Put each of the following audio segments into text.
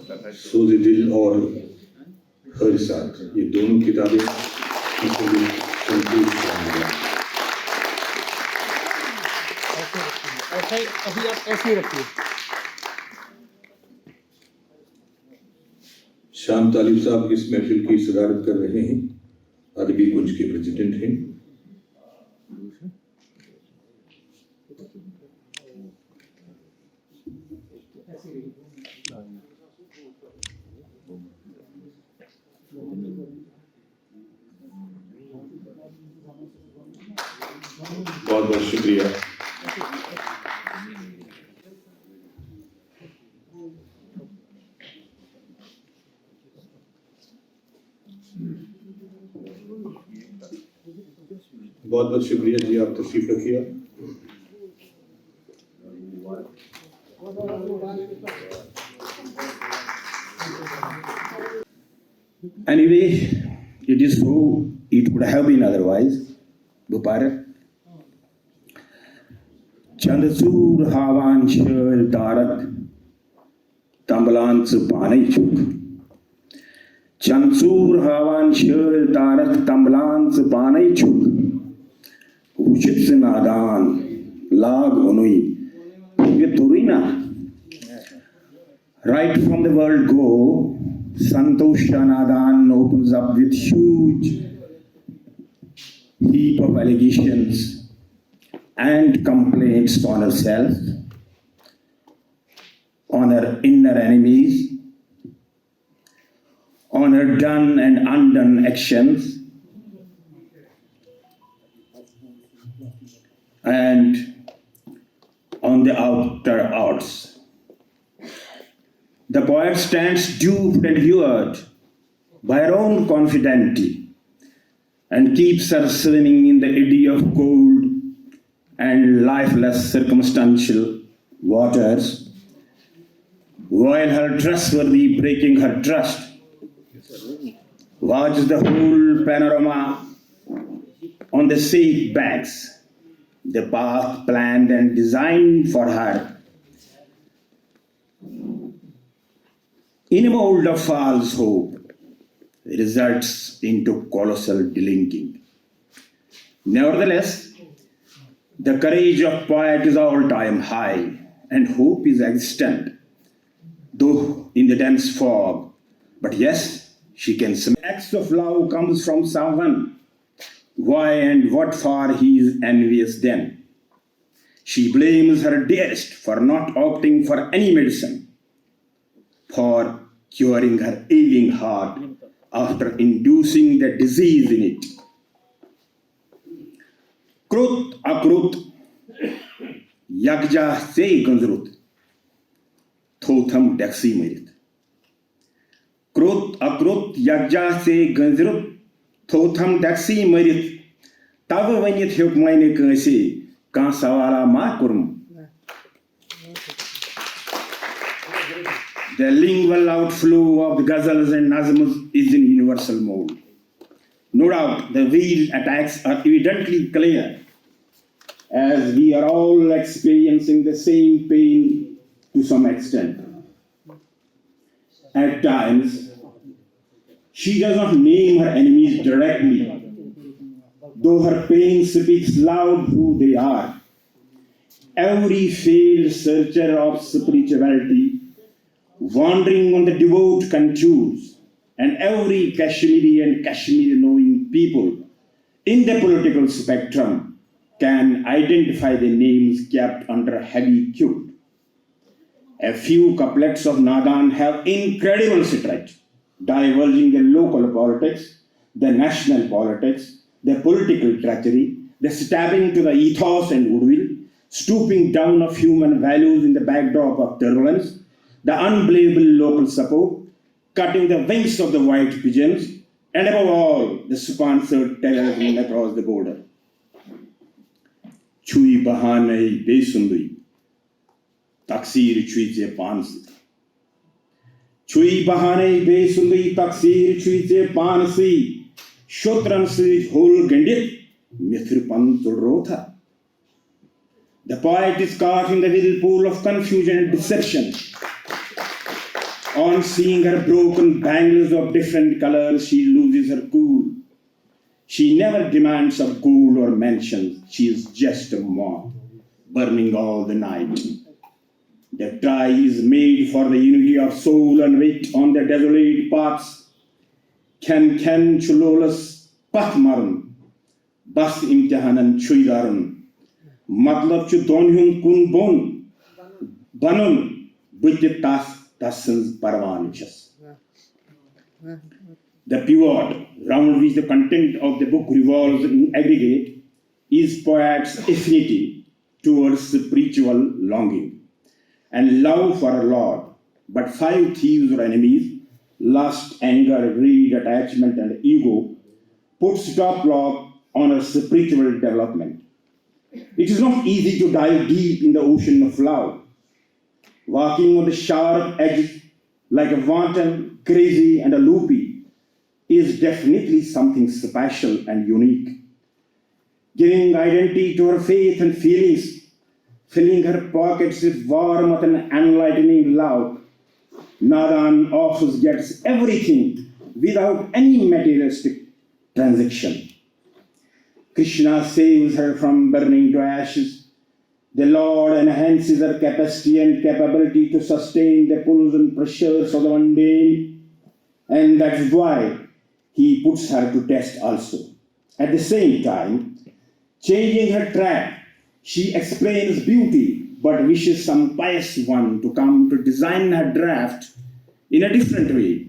सोज़ दिल और हर साथ, ये दोनों किताबें अभी आप ऐसे ही रखिए। शाम तालिब साहब इस महफिल की सदारत कर रहे हैं, अदबी कुंज के प्रेसिडेंट हैं। बहुत बहुत शुक्रिया। बहुत बहुत शुक्रिया जी, आप तशरीफ रखिए। Anyway, it is so, it could have been otherwise. Bupar. Chandsur havan shil tarak tambalan panai chuk. Chandsur havan shil tarak tambalan panai chuk. Uchit sinadan lag unui. Turina. Right from the word go, Santosh Nadan opens up with huge heap of allegations and complaints on herself, on her inner enemies, on her done and undone actions, and on the outer odds. The poet stands duped and lured by her own confidently and keeps her swimming in the eddy of cold and lifeless circumstantial waters, while her trustworthy breaking her trust. Watch the whole panorama on the safe banks, the path planned and designed for her. In a mold of false hope, results into colossal delinking. Nevertheless, the courage of poet is all-time high, and hope is existent, though in the dense fog. But yes, she can smell. Acts of love comes from someone. Why and what for he is envious then? She blames her dearest for not opting for any medicine, for curing her ailing heart after inducing the disease in it. Krut akrut, yakja se ganzrut, thotham daksi merit. Krut akrut, yakja se ganzrut, thotham daksi merit. Tab vanit hyuk maine kansi, kan sawala ma kurum. The lingual outflow of the ghazals and nazms is in universal mode. No doubt, the veiled attacks are evidently clear, as we are all experiencing the same pain to some extent. At times, she does not name her enemies directly, though her pain speaks loud who they are. Every failed searcher of spirituality wandering on the devout contours, and every Kashmiri and Kashmiri-knowing people in the political spectrum can identify the names kept under heavy cute. A few couplets of Nadan have incredible strength, diverging the local politics, the national politics, the political treachery, the stabbing to the ethos and goodwill, stooping down of human values in the backdrop of turbulence, the unbelievable local support, cutting the wings of the white pigeons, and above all, the sponsored terrorism across the border. Chui bahanai besundui, taksir chuize pansi. Chui bahanai besundui, taksir chuize pansi. Shotran si whole gandit, mithripan tulrotha. The poet is caught in the whirlpool of confusion and deception, On seeing her broken bangles of different colors, she loses her cool. She never demands of gold or mansions. She is just a moth, burning all the night. The tie is made for the unity of soul and wit on the desolate paths. Ken chulolas pathmarun, bas imtihanan chuidarun. Matlab chu donhyun kun bon, banun, budget tasans parvanchas. The pivot round which the content of the book revolves in aggregate is poet's affinity towards spiritual longing and love for a Lord. But 5 thieves or enemies, lust, anger, greed, attachment, and ego, put stop lock on a spiritual development. It is not easy to dive deep in the ocean of love. Walking on the sharp edges like a wanton, crazy, and a loopy is definitely something special and unique. Giving identity to her faith and feelings, filling her pockets with warmth and enlightening love, Nadan offers gets everything without any materialistic transaction. Krishna saves her from burning to ashes. The Lord enhances her capacity and capability to sustain the pulls and pressures of the mundane, and that's why He puts her to test also. At the same time, changing her track, she explains beauty, but wishes some pious one to come to design her draft in a different way.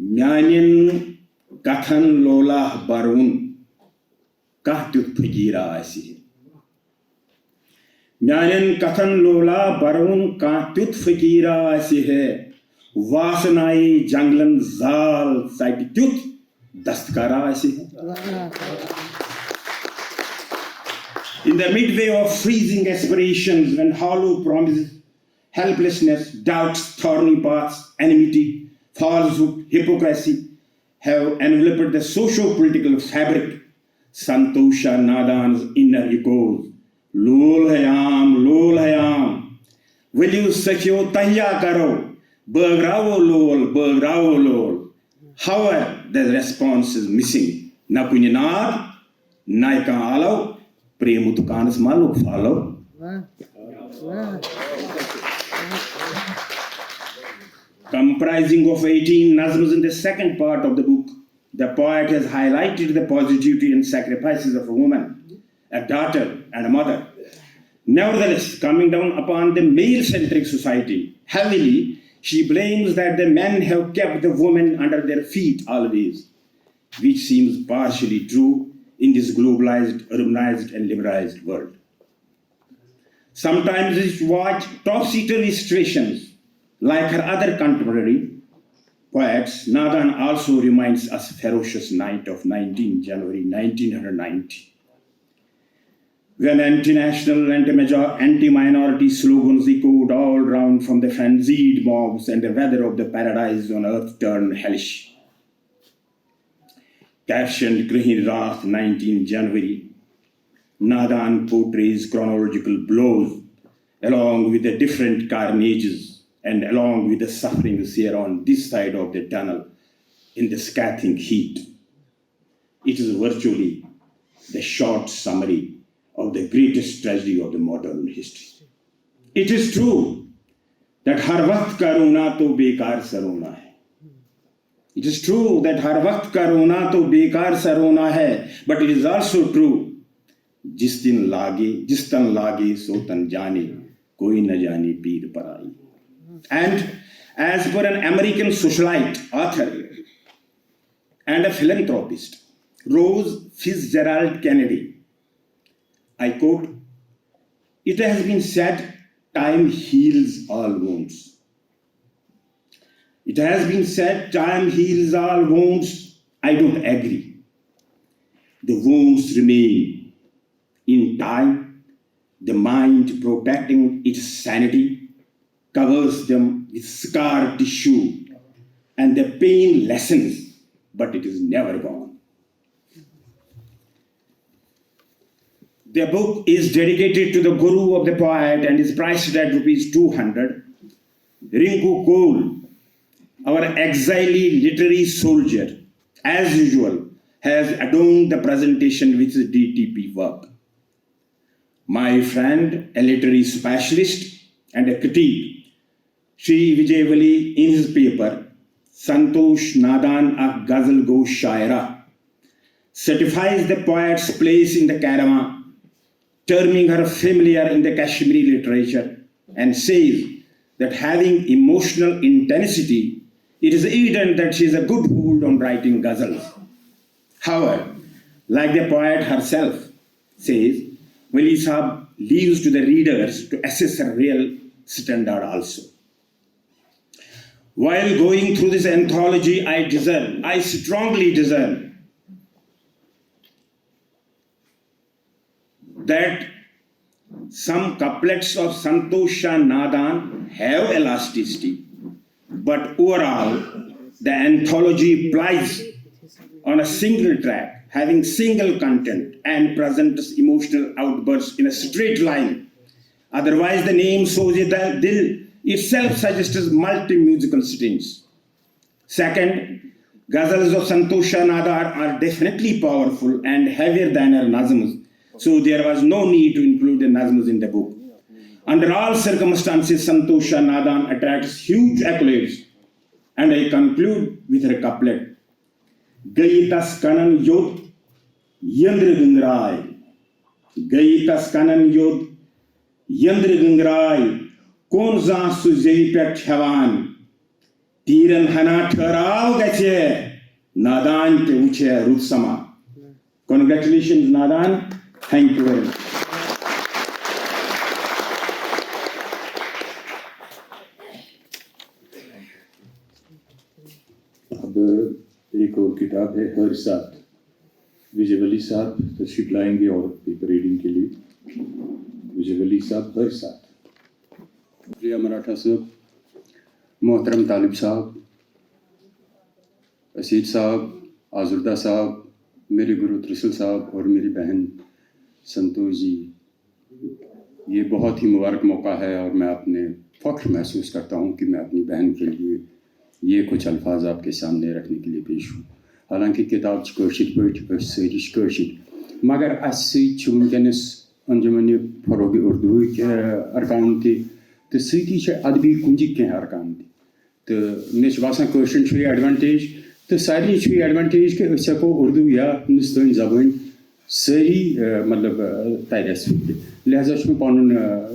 Myanyan kathan lola barun kahtut figira asi. Myanyan kathan lola barun kahtut figira asi hai. Vasanai janglan zal saitut dastkara asi. In the midway of freezing aspirations, when hollow promises, helplessness, doubts, thorny paths, enmity, falsehood, hypocrisy have enveloped the socio-political fabric, Santosha Nadan's inner echoes. Lol hayam, will you sakyo tahya karo? Bergravo lol. However, the response is missing. Na kunyanad, na ikan alaw, premu tukanas malu follow. Comprising of 18 nazms in the second part of the book, the poet has highlighted the positivity and sacrifices of a woman, a daughter, and a mother. Nevertheless, coming down upon the male-centric society heavily, she blames that the men have kept the women under their feet always, which seems partially true in this globalized, urbanized, and liberalized world. Sometimes we watch topsy-turvy situations like her other contemporary poets. Nadan also reminds us ferocious night of 19 January 1990. When anti-national and anti-minority slogans echoed all round from the frenzied mobs, and the weather of the paradise on earth turned hellish. Captioned Grihin Rath 19 January, Nadan portrays chronological blows along with the different carnages and along with the sufferings here on this side of the tunnel in the scathing heat. It is virtually the short summary of the greatest tragedy of the modern history. It is true that har waqt ka rona to bekar sa rona hai. It is true that har waqt ka rona to bekar sa rona hai, but it is also true jis tan lage so tan jane, koi na jane peer parai. And as per an American socialite, author, and a philanthropist, Rose Fitzgerald Kennedy, I quote, "It has been said, time heals all wounds. It has been said, time heals all wounds. I don't agree. The wounds remain. In time, the mind, protecting its sanity, covers them with scar tissue, and the pain lessens, but it is never gone." The book is dedicated to the guru of the poet and is priced at Rs 200. Rinku Kaul our exiled literary soldier, as usual, has adorned the presentation with his DTP work. My friend, a literary specialist and a critic, Shri Vijay Vali, in his paper, Santosh Nadan of Ghazal Go Shaira, certifies the poet's place in the caravan, terming her familiar in the Kashmiri literature, and says that having emotional intensity, it is evident that she is a good hold on writing ghazals. However, like the poet herself says, Wali Sahab leaves to the readers to assess her real standard also. While going through this anthology, I strongly discern that some couplets of Santosha Nadan have elasticity, but overall, the anthology plies on a single track, having single content and presents emotional outbursts in a straight line. Otherwise, the name Soje Dil itself suggests multi-musical strings. Second, ghazals of Santosha Nadar are definitely powerful and heavier than her nazms, so there was no need to include the nazms in the book. Under all circumstances, Santosha Nadan attracts huge accolades, and I conclude with her couplet. Gayi tas kanan yod yandr gungrai, gayi tas kanan yod yandr gungrai, kon zan sujei pek hevan, tiran hana tharav gache, Nadan ke uche rutsama. Congratulations, Nadan. Thank you very much. अब एक और किताब है हर साथ, विजय वली साहब तशरीफ लाएंगे और पेपर रीडिंग के लिए। विजय वली साहब हर साथ। प्रिया मराठा साहब, मोहतरम तालिब साहब, असीद साहब, आजुर्दा साहब, मेरे गुरु त्रिसल साहब और मेरी बहन संतोष जी, ये बहुत ही मुबारक मौका है और मैं अपने फ़ख्र महसूस करता हूँ कि मैं अपनी बहन के लिए ये कुछ अल्फाज आपके सामने रखने के लिए पेश हूँ। हालांकि किताब कशीर पे सारी कशीर मगर वनकस अंजुमन फरोग उर्दू अरकान तो सी अदबी कुंजिक कह अरकान तो मे बसान कशीर एडवांटेज तो सारे एडवांटेज कि हको उर्दू या हिंदुस्तानी जबान सारी मतलब तैयार लिहाजा पुन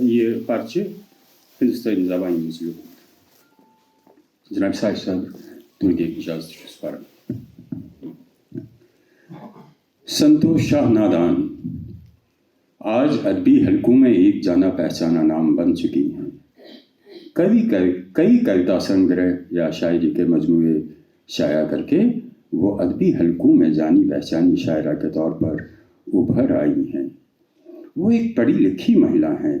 ये पर्चे हिंदुस्तानी जबान मज लिखुत। जनाब साहिब साहब तुम इजाजत पर संतोष शाह नादान आज अदबी हलकों में एक जाना पहचाना नाम बन चुकी हैं। कई कविता संग्रह या शायरी के मजमूए शाया करके वो अदबी हलकों में जानी पहचानी शायरा के तौर पर उभर आई हैं। वो एक पढ़ी लिखी महिला हैं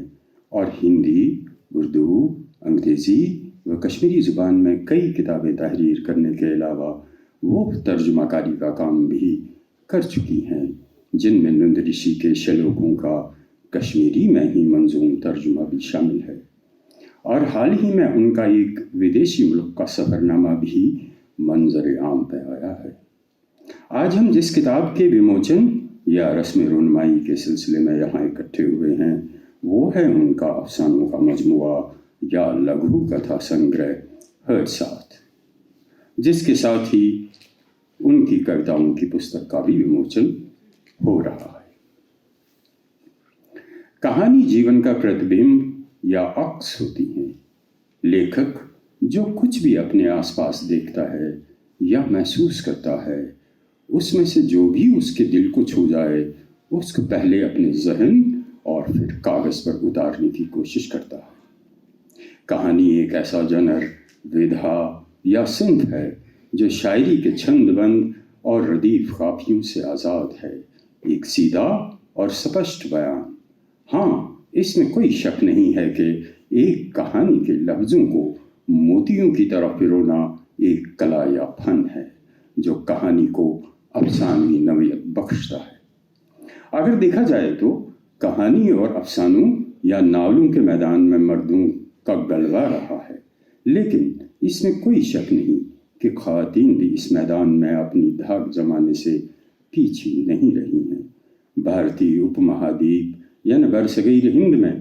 और हिंदी, उर्दू, अंग्रेज़ी व कश्मीरी ज़ुबान में कई किताबें तहरीर करने के अलावा वो तर्जुमाकारी का काम भी कर चुकी हैं, जिनमें नंद ऋषि के शलोकों का कश्मीरी में ही मंजूम तर्जुमा भी शामिल है और हाल ही में उनका एक विदेशी मुल्क का सफ़रनामा भी मंजर आम पे आया है। आज हम जिस किताब के विमोचन या रस्म रोनमाई के सिलसिले में यहाँ इकट्ठे हुए हैं वो है उनका अफसानों का मजमुआ या लघु कथा संग्रह हर साथ, जिसके साथ ही उनकी कविताओं की पुस्तक का भी विमोचन हो रहा है। कहानी जीवन का प्रतिबिंब या अक्स होती है। लेखक जो कुछ भी अपने आसपास देखता है या महसूस करता है उसमें से जो भी उसके दिल को छू जाए उसको पहले अपने जहन और फिर कागज पर उतारने की कोशिश करता है। कहानी एक ऐसा जनर, विधा या सिंध है जो शायरी के छंदबंद और रदीफ काफियों से आज़ाद है। एक सीधा और स्पष्ट बयान। हाँ, इसमें कोई शक नहीं है कि एक कहानी के लफ्ज़ों को मोतियों की तरह पिरोना एक कला या फन है जो कहानी को अफसानवी नवीयत बख्शता है। अगर देखा जाए तो कहानी और अफसानों या नावलों के मैदान में मर्दों का गलबा रहा है, लेकिन اس میں کوئی شک نہیں کہ خواتین بھی اس میدان میں اپنی دھاک جمانے سے پیچھے نہیں رہی ہیں۔ بھارتی اپ مہادیپ یعنی برصغیر ہند میں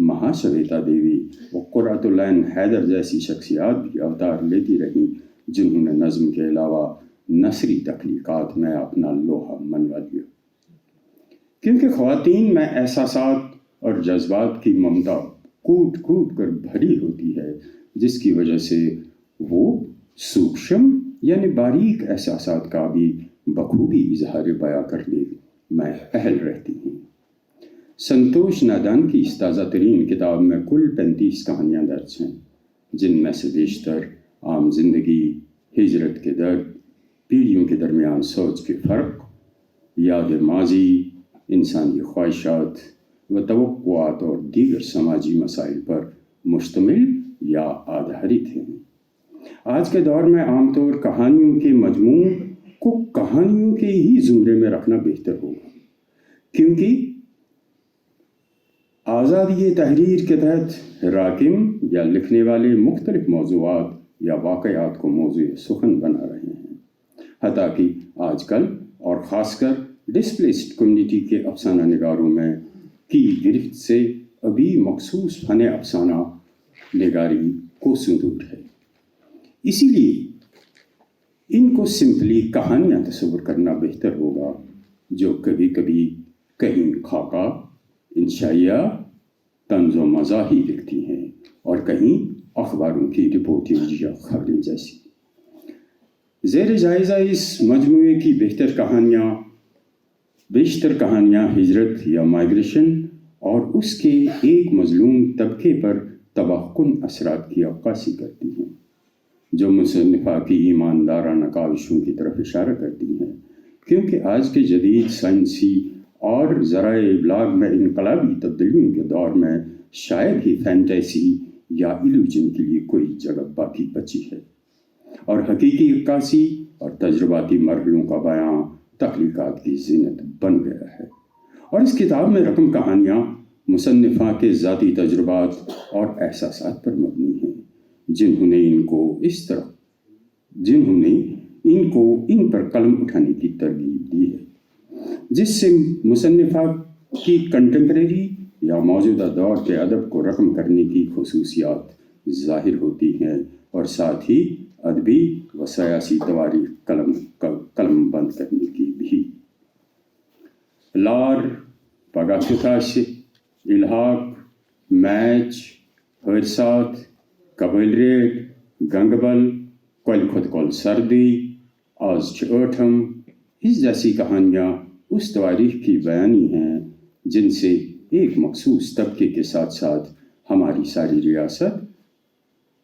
مہاشویتا دیوی اور قرۃ العین حیدر جیسی شخصیات بھی اوتار لیتی رہیں، جنہوں نے نظم کے علاوہ نثری تخلیقات میں اپنا لوہا منوا لیا۔ کیونکہ خواتین میں احساسات اور جذبات کی ممتا کوٹ کوٹ کر بھری ہوتی ہے، جس کی وجہ سے وہ سوکشم یعنی باریک احساسات کا بھی بخوبی اظہار بیاں کرنے میں اہل رہتی ہیں۔ سنتوش نادان کی اس تازہ ترین کتاب میں کل 35 کہانیاں درج ہیں، جن میں سے بیشتر عام زندگی، ہجرت کے درد، پیڑھیوں کے درمیان سوچ کے فرق، یاد ماضی، انسانی خواہشات و توقعات اور دیگر سماجی مسائل پر مشتمل یا آدھارت ہیں۔ آج کے دور میں عام طور کہانیوں کے مجموع کو کہانیوں کے ہی زمرے میں رکھنا بہتر ہوگا، کیونکہ آزادی تحریر کے تحت راکم یا لکھنے والے مختلف موضوعات یا واقعات کو موضوع سخن بنا رہے ہیں۔ حتیٰ کہ آج کل اور خاص کر ڈسپلیسڈ کمیونٹی کے افسانہ نگاروں میں کی گرفت سے ابھی مخصوص فن افسانہ نگاری کو دور ہے۔ اسی لیے ان کو سمپلی کہانیاں تصور کرنا بہتر ہوگا، جو کبھی کبھی کہیں خاکہ، انشائیہ، طنز و مزاح ہی لکھتی ہیں اور کہیں اخباروں کی رپورٹنگ یا خبریں جیسی۔ زیر جائزہ اس مجموعے کی بیشتر کہانیاں ہجرت یا مائگریشن اور اس کے ایک مظلوم طبقے پر تباہ کن اثرات کی عکاسی کرتی ہیں، جو مصنفہ کی ایماندارانہ کاوشوں کی طرف اشارہ کرتی ہیں، کیونکہ آج کے جدید سائنسی اور ذرائع ابلاغ میں انقلابی تبدیلیوں کے دور میں شاید ہی فینٹیسی یا ایلوژن کے لیے کوئی جگہ باقی بچی ہے، اور حقیقی عکاسی اور تجرباتی مرحلوں کا بیان تخلیقات کی زینت بن گیا ہے۔ اور اس کتاب میں رقم کہانیاں مصنفہ کے ذاتی تجربات اور احساسات پر مبنی ہیں، جنہوں نے ان پر قلم اٹھانے کی ترغیب دی ہے، جس سے مصنفہ کی کنٹمپریری یا موجودہ دور کے ادب کو رقم کرنے کی خصوصیات ظاہر ہوتی ہیں، اور ساتھ ہی ادبی و سیاسی تواریخ قلم بند کرنے کی بھی۔ لار، پگاکتاش، الحاق، میچ، حرسات، قبیلریٹ، گنگبل، کل خود کل سردی، آز چھ ٲٹھم، اس جیسی کہانیاں اس تواریخ کی بیانی ہیں جن سے ایک مخصوص طبقے کے ساتھ ساتھ ہماری ساری ریاست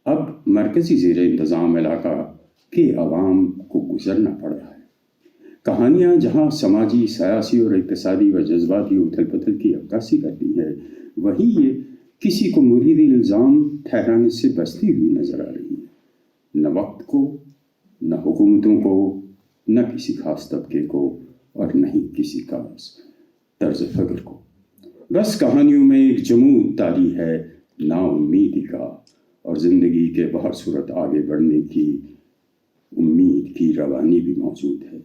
اب مرکزی زیر انتظام علاقہ کے عوام کو گزرنا پڑ رہا ہے۔ کہانیاں جہاں سماجی، سیاسی اور اقتصادی و جذباتی اتھل پتھل کی عکاسی کرتی ہے، وہیں یہ کسی کو مرید الزام ٹھہرانے سے بچتی ہوئی نظر آ رہی ہے، نہ وقت کو، نہ حکومتوں کو، نہ کسی خاص طبقے کو، اور نہ ہی کسی خاص طرز فکر کو۔ بس کہانیوں میں ایک جمود طاری ہے نا امیدی کا، اور زندگی کے بہر صورت آگے بڑھنے کی امید کی روانی بھی موجود ہے۔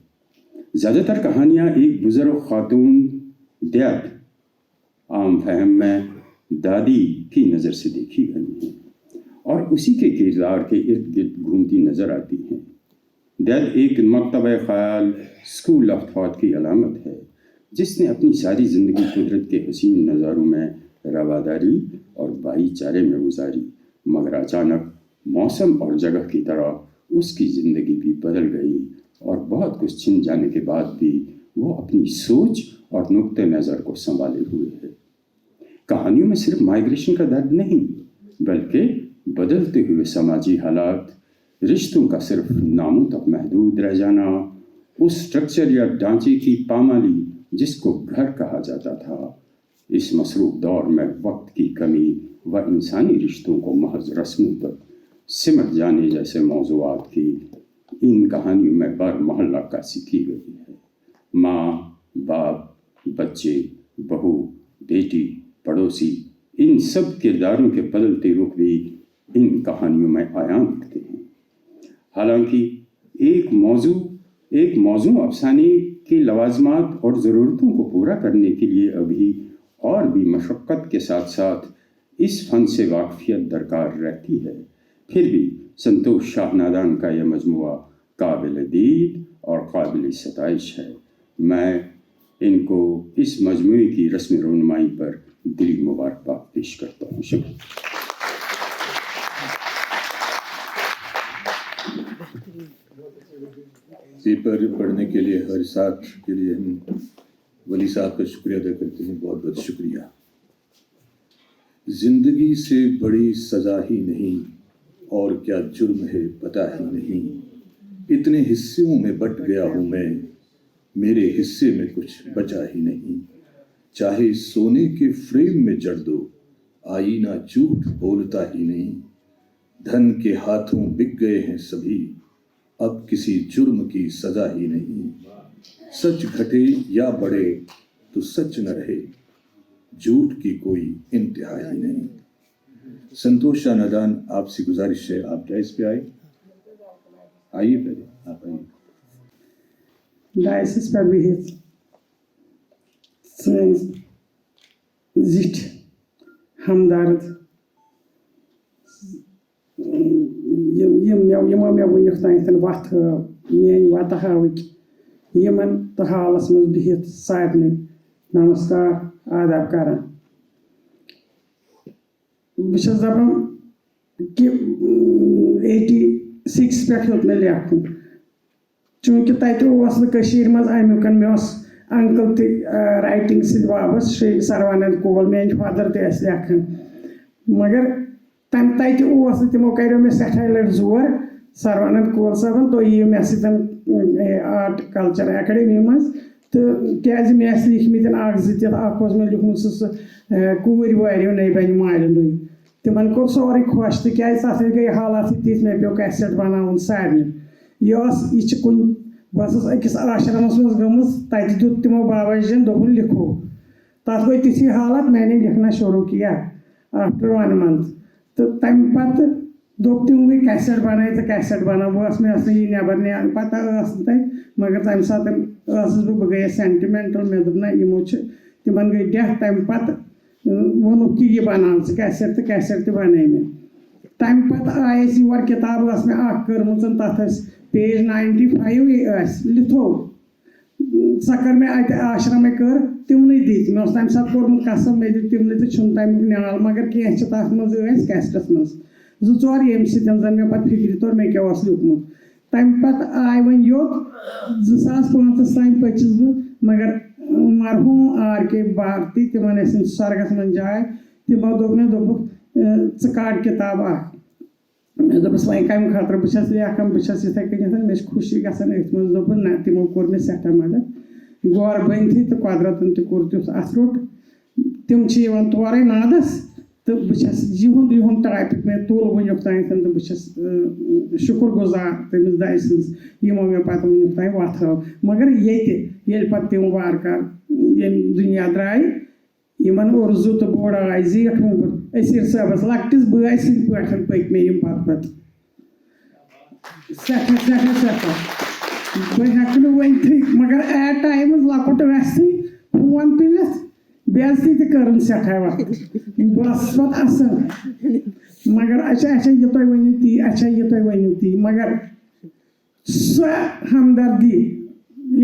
زیادہ تر کہانیاں ایک بزرگ خاتون دیت، عام فہم میں دادی کی نظر سے دیکھی گئی ہیں اور اسی کے کردار کے ارد گرد گھومتی نظر آتی ہیں۔ دیت ایک مکتبہ خیال، اسکول آف تھاٹ کی علامت ہے، جس نے اپنی ساری زندگی قدرت کے حسین نظاروں میں رواداری اور بھائی چارے میں گزاری، مگر اچانک موسم اور جگہ کی طرح اس کی زندگی بھی بدل گئی، اور بہت کچھ چھن جانے کے بعد بھی وہ اپنی سوچ اور نقطہ نظر کو سنبھالے ہوئے ہے۔ کہانیوں میں صرف مائگریشن کا درد نہیں، بلکہ بدلتے ہوئے سماجی حالات، رشتوں کا صرف ناموں تک محدود رہ جانا، اس سٹرکچر یا ڈھانچے کی پامالی جس کو گھر کہا جاتا تھا، اس مصروف دور میں وقت کی کمی و انسانی رشتوں کو محض رسموں تک سمٹ جانے جیسے موضوعات کی ان کہانیوں میں برمحل عکاسی کی گئی ہے۔ ماں، باپ، بچے، بہو، بیٹی، پڑوسی، ان سب کرداروں کے بدلتے رخ بھی ان کہانیوں میں عیاں دکھتے ہیں۔ हालांकि एक मौजू अफसाने के लवाजमात और ज़रूरतों को पूरा करने के लिए अभी और भी मशक्क़त के साथ साथ इस फ़न से वाक़फ़ियत दरकार रहती है, फिर भी संतोष शाह नादान का यह मजमुआ काबिल दीद और काबिल सताइश है। मैं इनको इस मजमुए की रस्म रोनुमाई पर दिली मुबारकबाद पेश करता हूँ। शुक्रिया। पेपर पढ़ने के लिए हर साथ के लिए हम वली साहब का शुक्रिया अदा करते हैं। बहुत बहुत शुक्रिया। जिंदगी से बड़ी सजा ही नहीं और क्या जुर्म है पता ही नहीं, इतने हिस्सों में बट गया हूँ मैं, मेरे हिस्से में कुछ बचा ही नहीं। चाहे सोने के फ्रेम में जड़ दो, आईना झूठ बोलता ही नहीं। धन के हाथों बिक गए हैं सभी, अब किसी जुर्म की सजा ही नहीं। सच घटे या बढ़े तो सच न रहे, झूठ की कोई इंतहा ही नहीं। संतोष शाह नादान, आपसे गुजारिश है आप डाइस पे आइए पहले आप आइए। डाइसिस पर बिहित जिठ हमदर्द यमो मे वुनिक तान वत मेन वत हाविक यमन तो हालस मज बिहित सारने नमस्कार आदाब करान। बस दपान कि 86 पे हेत मे लेखन, चूंकि तत मज अमुकन मे अंकल ते राइटिंग सद वाबस श्री सरवानंद कोल मेन फादर ते लेखन, मगर तत तमो करो मे सठा लट जोर सरवानंद कोल साहबन तो ये मे सतन आर्ट कल्चर एकेडमी मज तो क्या मे लिखमत अख मे लिखमुत कूर वारियों नई बन मालिन तिमन कोर सोरे खुश तो क्या तथ गई हालात तिथ मे पे कैसेट बनावन सारे यह कुन बस अकिस आश्रमस मज गमज तत दुत तिमो बाबा जन दोपन लिखो तथ गई तिथि हालत मैंने लिखना शुरू किया आफ्टर 1 मंथ तो तम पत दोप तिम गई कैसेट बनाए तो कैसेट बना बस मे नबर न्यान पता मगर तम सात बह गई सेंटिमेंटल मे दोप ना यमो तिमन गई डेथ तम पत वोनुक कि यह बना कैसेट तो बने मे तम पत आय योर किताब मे कर्म तथ पेज 95 लिथो सह कर मे अत आश्रम कर तिमन दित मे तम सात कोर्मुत कसम मे दित तिमन तो तमुक न्याल मगर कह तथ मज कैसेटस मज 2-4 ये जन मे पे फिक्र तोर मे क्या लिखमुत तम पत आय वन योत 2005 तान पचस बह मगर मरहूम आर के भारती तिमन स्वर्गस मन जाए तिमो दोप मे दोप काट किताब मे दोपस वह कम खतर बहुत लेखन बहुत इथे कन मे खुशी गसान अथ मज ना तिमो कोर मे सठा मदद गौर बन तो कुदरतन तोर तुथ अथ रोट तिम तोरे नादस तो बहुत टॉपिक मे तुल वनुक तान तो बहुत शुक्र गुजार तमिस दाय समो मे पे वनुक तान वत मगर ये पे तिम वारकार दुनिया द्राय इन उर्जू तो बोड़ आय जेठ मोबर असीर साहबस लकटिस बाय सत पक मे पत सठा बह वन मगर एट टाइम लकुट वैसे फोन तुलित बेजती तक सठा वक्त बस पे असल मगर अच्छा ये तुम वनु ती अच्छा ये तुम वनु ती मगर सो हमदर्दी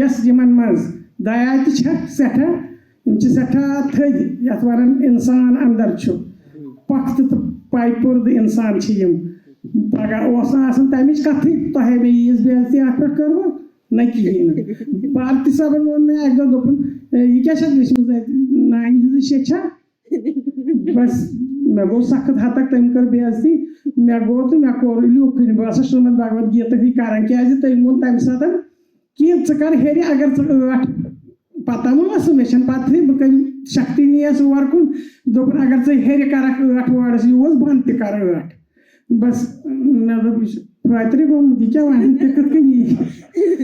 यस यमन मज दया सठा सठा थद यथ वन इंसान अंदर पख्त तो पायपुर्द इंसान पगह तमिच कथ तह मे यीज बेजती अत पे कर न कहें भारती साहबन वो मे अक दोपन यह क्या नानी हज शेछा बस मे गो सख्त हद तक तम कर बेजती मे गो तो मे कोर लुखन बस श्रीमद भगवत गीता ही कर तम वो तम सात कि कर हेर अगर पता मे पे बह शक्ति नीस और कुन दोपन अगर हेर कर वर्डस यूज बंद कर बस मे फातरी गोमुत यह क्या वन कथ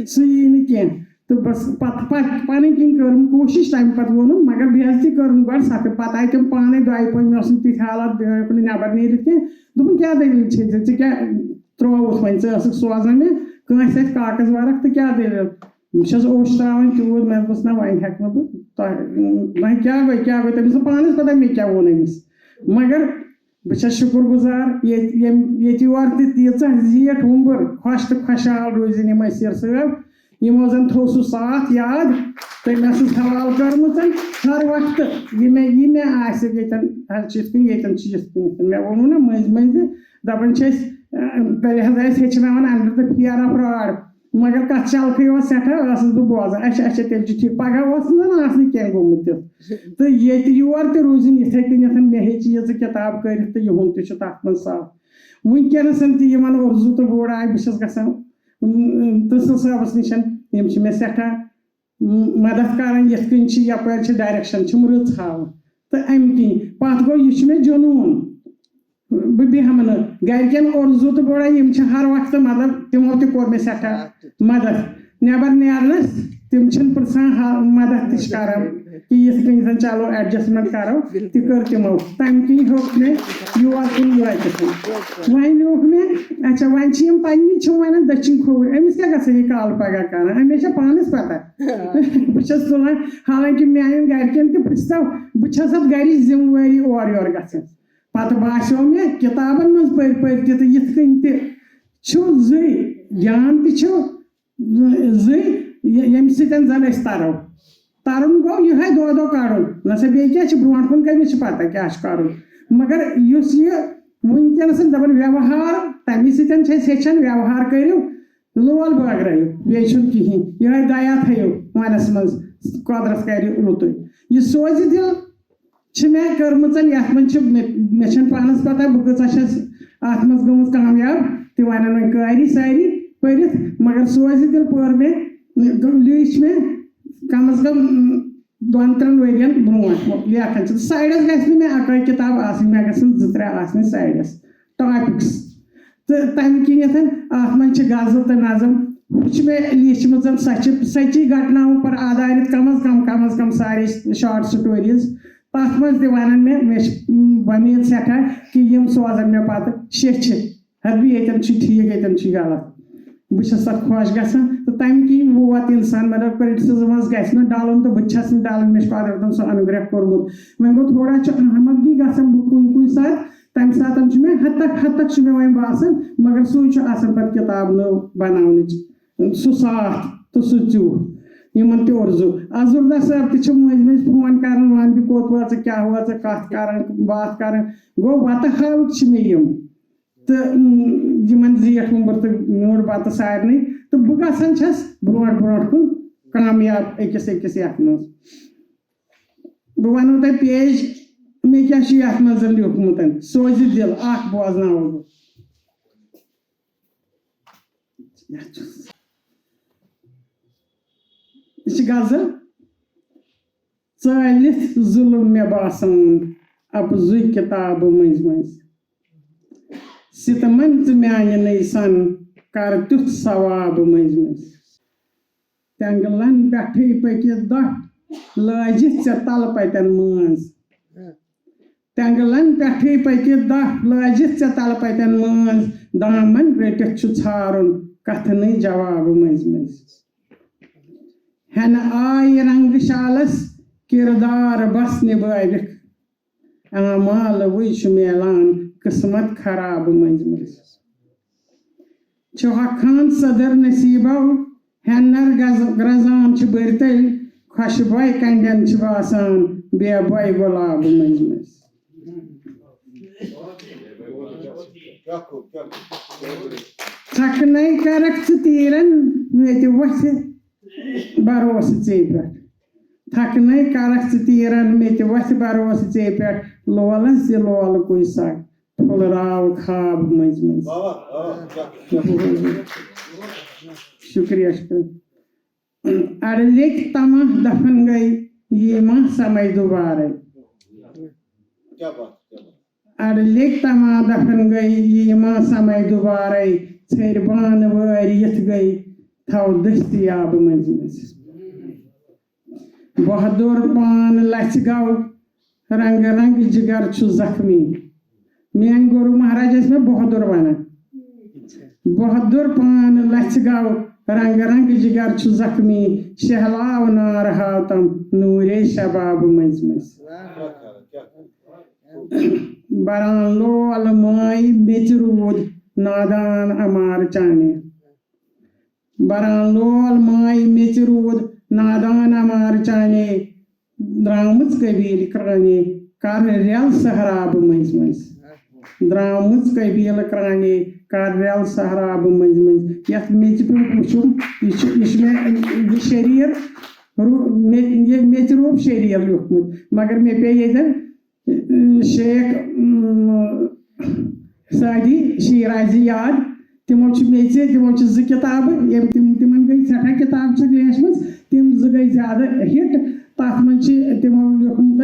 सही कह तो बस पन किन कर कोशिश तम पे वो मगर बेजती कर गो सख्त पे आई तम पाने 2 मे तिथ हालात नबर नीर कह दोपन क्या दलील क्या ترووُتھ وۄنۍ ژٕ ٲسٕکھ سوزان مےٚ کٲنٛسہِ اَتھِ کاغذ ورق تہٕ کیٛاہ دٔلیٖل بہٕ چھَس اوٚش ترٛاوان تیوٗت مےٚ دوٚپُس نہ وۄنۍ ہٮ۪کہٕ نہٕ بہٕ تۄہہِ وۄنۍ کیٛاہ گٔے تٔمِس ٲس پانَس پَتہ مےٚ کیٛاہ ووٚن أمِس مگر بہٕ چھَس شُکُر گُزار ییٚتہِ یورٕ تہِ تیٖژاہ زیٖٹھ وُمبٕر خۄش تہٕ خۄشحال روٗزِنۍ یِم أسیٖر صٲب یِمو زَن تھوٚو سُہ ساتھ یاد تہٕ مےٚ ٲسٕس حوالہٕ کٔرمٕژ ہر وقتہٕ یہِ مےٚ آسہِ ییٚتٮ۪ن حظ چھِ یِتھ کٔنۍ ییٚتٮ۪ن چھِ یِتھ کٔنۍ مےٚ ووٚنوُ نا مٔنٛزۍ مٔنٛزۍ دَپان چھِ أسۍ تیٚلہِ حظ ٲسۍ ہیٚچھناوان اَنڈَر دَ فِیَر آف راڈ مگر کَتھ شَلکھٕے اوس سٮ۪ٹھاہ ٲسٕس بہٕ بوزان اچھا تیٚلہِ چھُ ٹھیٖک پَگاہ اوس نہٕ زَن آسنہٕ کینٛہہ گوٚمُت تیُتھ تہٕ ییٚتہِ یور تہِ روٗزِنۍ یِتھَے کٔنٮ۪تھ مےٚ ہیٚچہِ یہِ کِتاب کٔرِتھ تہٕ یِہُنٛد تہِ چھُ تَتھ منٛز صاف وٕنکٮ۪نَس تہِ یِمَن اُردو تہٕ بوٚڑ آے بہٕ چھَس گژھان تٕسٕل صٲبَس نِش یِم چھِ مےٚ سٮ۪ٹھاہ مدد کران یِتھ کٔنۍ چھِ یَپٲرۍ چھِ ڈایریکشن چھِم رٕژ ہاوان تہٕ اَمہِ کِنۍ پَتہٕ گوٚو یہِ چھُ مےٚ جنوٗن بہٕ بیٚہمہٕ نہٕ گرِکٮ۪ن اُردو تہٕ بوڑا یِم چھِ ہر وقتہٕ مطلب تِمو تہِ کوٚر مےٚ سٮ۪ٹھاہ مدد نٮ۪بر نیرنس تِم چھِنہٕ پرژھان مدد تہِ چھِ کران کہ یِتھ کٔنۍ زن چلو ایڈجسٹمنٹ کرو تہِ کٔر تِمو تَمہِ کِنۍ ہیوٚک مےٚ یور کُن وٲتِتھ وۄنۍ لیوٗکھ مےٚ اچھا وۄنۍ چھِ یِم پننی چھِ وَنان دٔچھِنۍ کھووٕرۍ أمِس کیٛاہ گژھان یہِ کالہٕ پگاہ کران أمِس چھےٚ پانس پتہ بہٕ چھَس تُلان حالانکہِ میانٮ۪ن گرِکٮ۪ن تہِ پرژھتو بہٕ چھَس اَتھ گرِچ ذِمہٕ وٲری اورٕ یورٕ گژھان پتہٕ باسیو مےٚ کِتابن منٛز پٔرۍ تہِ تہٕ یِتھ کٔنۍ تہِ چھُ زٕے گیان تہِ چھُ زٕے ییٚمہِ سۭتۍ زن أسۍ ترُن گوٚو یِہوے دۄہ کَڑُن نہ سا بیٚیہِ کیٛاہ چھِ برونٛٹھ کُن کٔمِس چھِ پتہ کیٛاہ چھُ کَرُن مگر یُس یہِ وٕنکٮ۪نس دَپان ویوہار تَمہِ سۭتۍ چھِ أسۍ ہیٚچھان ویوہار کٔرِو لول بٲگرٲیِو بیٚیہِ چھُنہٕ کِہیٖنۍ یِہوے دیا تھٲیِو وَنس منٛز قۄدرت کَرِ رُتُے یہِ سوزِ دِل چھِ مےٚ کٔرمٕژ یَتھ منٛز چھِ مےٚ چھَنہٕ پانَس پتہ بہٕ کۭژاہ چھَس اَتھ منٛز گٔمٕژ کامیاب تہِ وَنن وۄنۍ قٲری سٲری پٔرِتھ مگر سوزِ دِل پٔر مےٚ لیٖچھ مےٚ کم از کم 2-3 ؤرین برونٛٹھ لیکھان چھِ سایڈس گژھِ نہٕ مےٚ اَکٲے کِتاب آسٕنۍ مےٚ گژھن 2-3 آسنہِ سایڈس ٹاپِکس تہٕ تَمہِ کِنٮ۪تھ اَتھ منٛز چھِ غزل تہٕ نظم ہُہ چھِ مےٚ لیٖچھمٕژ سچی گٹناوو پر آدھارت کم از کم سارے شاٹ سٹوریٖز تَتھ منٛز تہِ وَنان مےٚ چھِ وۄمید سٮ۪ٹھاہ کہِ یِم سوزن مےٚ پتہٕ شیٚچھِ ہَتہٕ ییٚتٮ۪ن چھُ ٹھیٖک ییٚتٮ۪ن چھُ غلط بہٕ چھَس تَتھ خۄش گژھان تہٕ تَمہِ کِنۍ ووت اِنسان مطلب کِرٹِسِزمس گژھِ نہٕ ڈَلُن تہٕ بہٕ تہِ چھَس نہٕ ڈَلان مےٚ چھُ قۄدرتن سُہ انوگرہ کوٚرمُت وۄنۍ گوٚو تھوڑا چھُ احمدگی گژھان بہٕ کُنہِ ساتہٕ تَمہِ ساتہٕ چھُ مےٚ حد تک چھُ مےٚ وۄنۍ باسان مگر سُے چھُ آسان پتہٕ کِتاب نٔو بناونٕچ سُہ صاف تہٕ سُہ زیوٗٹھ یِمن تہِ اُردو اظہر صٲب تہِ چھِ مٔنٛزۍ مٔنٛزۍ فون کران وَن تہِ کوٚت وٲژٕ کیٛاہ وٲژٕ کَتھ کران باتھ کران گوٚو وَتہٕ ہاوٕکۍ چھِ مےٚ یِم تہٕ یِمن زیٹھ وُمبُر تہٕ میوٗٹھ بتہٕ سارنٕے تہٕ بہٕ گژھان چھَس برونٛٹھ کُن کامیاب أکِس یَتھ منٛز بہٕ وَنو تۄہہِ پیج مےٚ کیٛاہ چھُ یَتھ منٛز لیوٗکھمُت سوزِ دِل اکھ بوزناوو بہٕ یہِ چھِ غزل ژٲلِتھ ظُلُم مےٚ باسان اَپزُے کِتابہٕ مٔنٛزۍ سِتمن ژٕ میانہِ نٔے سن کر تیُتھ ثوابہٕ مٔنٛزۍ تٮ۪نٛگلن پٮ۪ٹھٕے پٔکِتھ دۄہ لٲجِتھ ژےٚ تلہٕ پتٮ۪ن منٛز تٮ۪نٛگلن پٮ۪ٹھٕے پٔکِتھ دۄہ لٲجِتھ ژےٚ تلہٕ پتٮ۪ن منٛز دامن رٔٹِتھ چھُ ژھارُن کتھنٕے جوابہٕ مٔنٛزۍ ہٮ۪نہٕ آیہِ رنٛگہٕ شالس کِردار بس نِبٲوِکھ اعمالہٕ چھُ میلان قٕسمت خرابہٕ مٔنٛزۍ چھُ ہۄکھان صدر نصیٖبو ہٮ۪نر گرزان چھِ بٔرتَل خۄشبوے کنڈٮ۪ن چھِ باسان بے بوے گۄلابہٕ مٔنٛزۍ تھکنَے کرکھ ژٕ تیٖرن مےٚ تہِ وۄتھِ بروسہٕ ژے پٮ۪ٹھ تھکنَے کرکھ ژٕ تیٖرن مےٚ تہِ وۄتھِ بروسہٕ ژے پٮ۪ٹھ لولس دِ لولہٕ سا پھُلراو خاب مٔنٛزۍ شُکریہ اَڑٕ لیٚکھۍ تماہ دفن گٔے یی ما سمجھ دُبارے اَڑٕ لیٚکھۍ تماہ دفن گٔے یی ما سمجھ دُبارے ژھٔرۍ بانہٕ وٲرۍ یِتھ گٔے تھو دٔستیاب مٔنٛزۍ بہادُر پان لژھِ گو رنٛگہٕ رنٛگہٕ جِگر چھُ زخمی میٲنۍ گُروٗ مہاراج ٲسۍ مےٚ بہادُر وَنان बहादुर पान लथ गव रंग रंग जिगर छु जख्मी शहलाव नार हातम नूरे शबाब मंज मंज बरान लोल माय मेच रूद नादान अमार चाने बरान लोल माय मेच रूद नादान अमार चाने द्रामुच कबील क्राने कर रेल सहराब मंज मंज द्रामुच कबील क्राने कर रेल सहराब मंज मंज यथ मेच पे वुचुम यह शरीर मेच रूप शरीर लिखमुत मगर मे पे ये शेख सादी शिराजी याद तमो मेचे तमो ज किताब तिमन गई सठा किताब लेचम तम ज गई ज्यादा हिट तथ मन तमो लिखमुत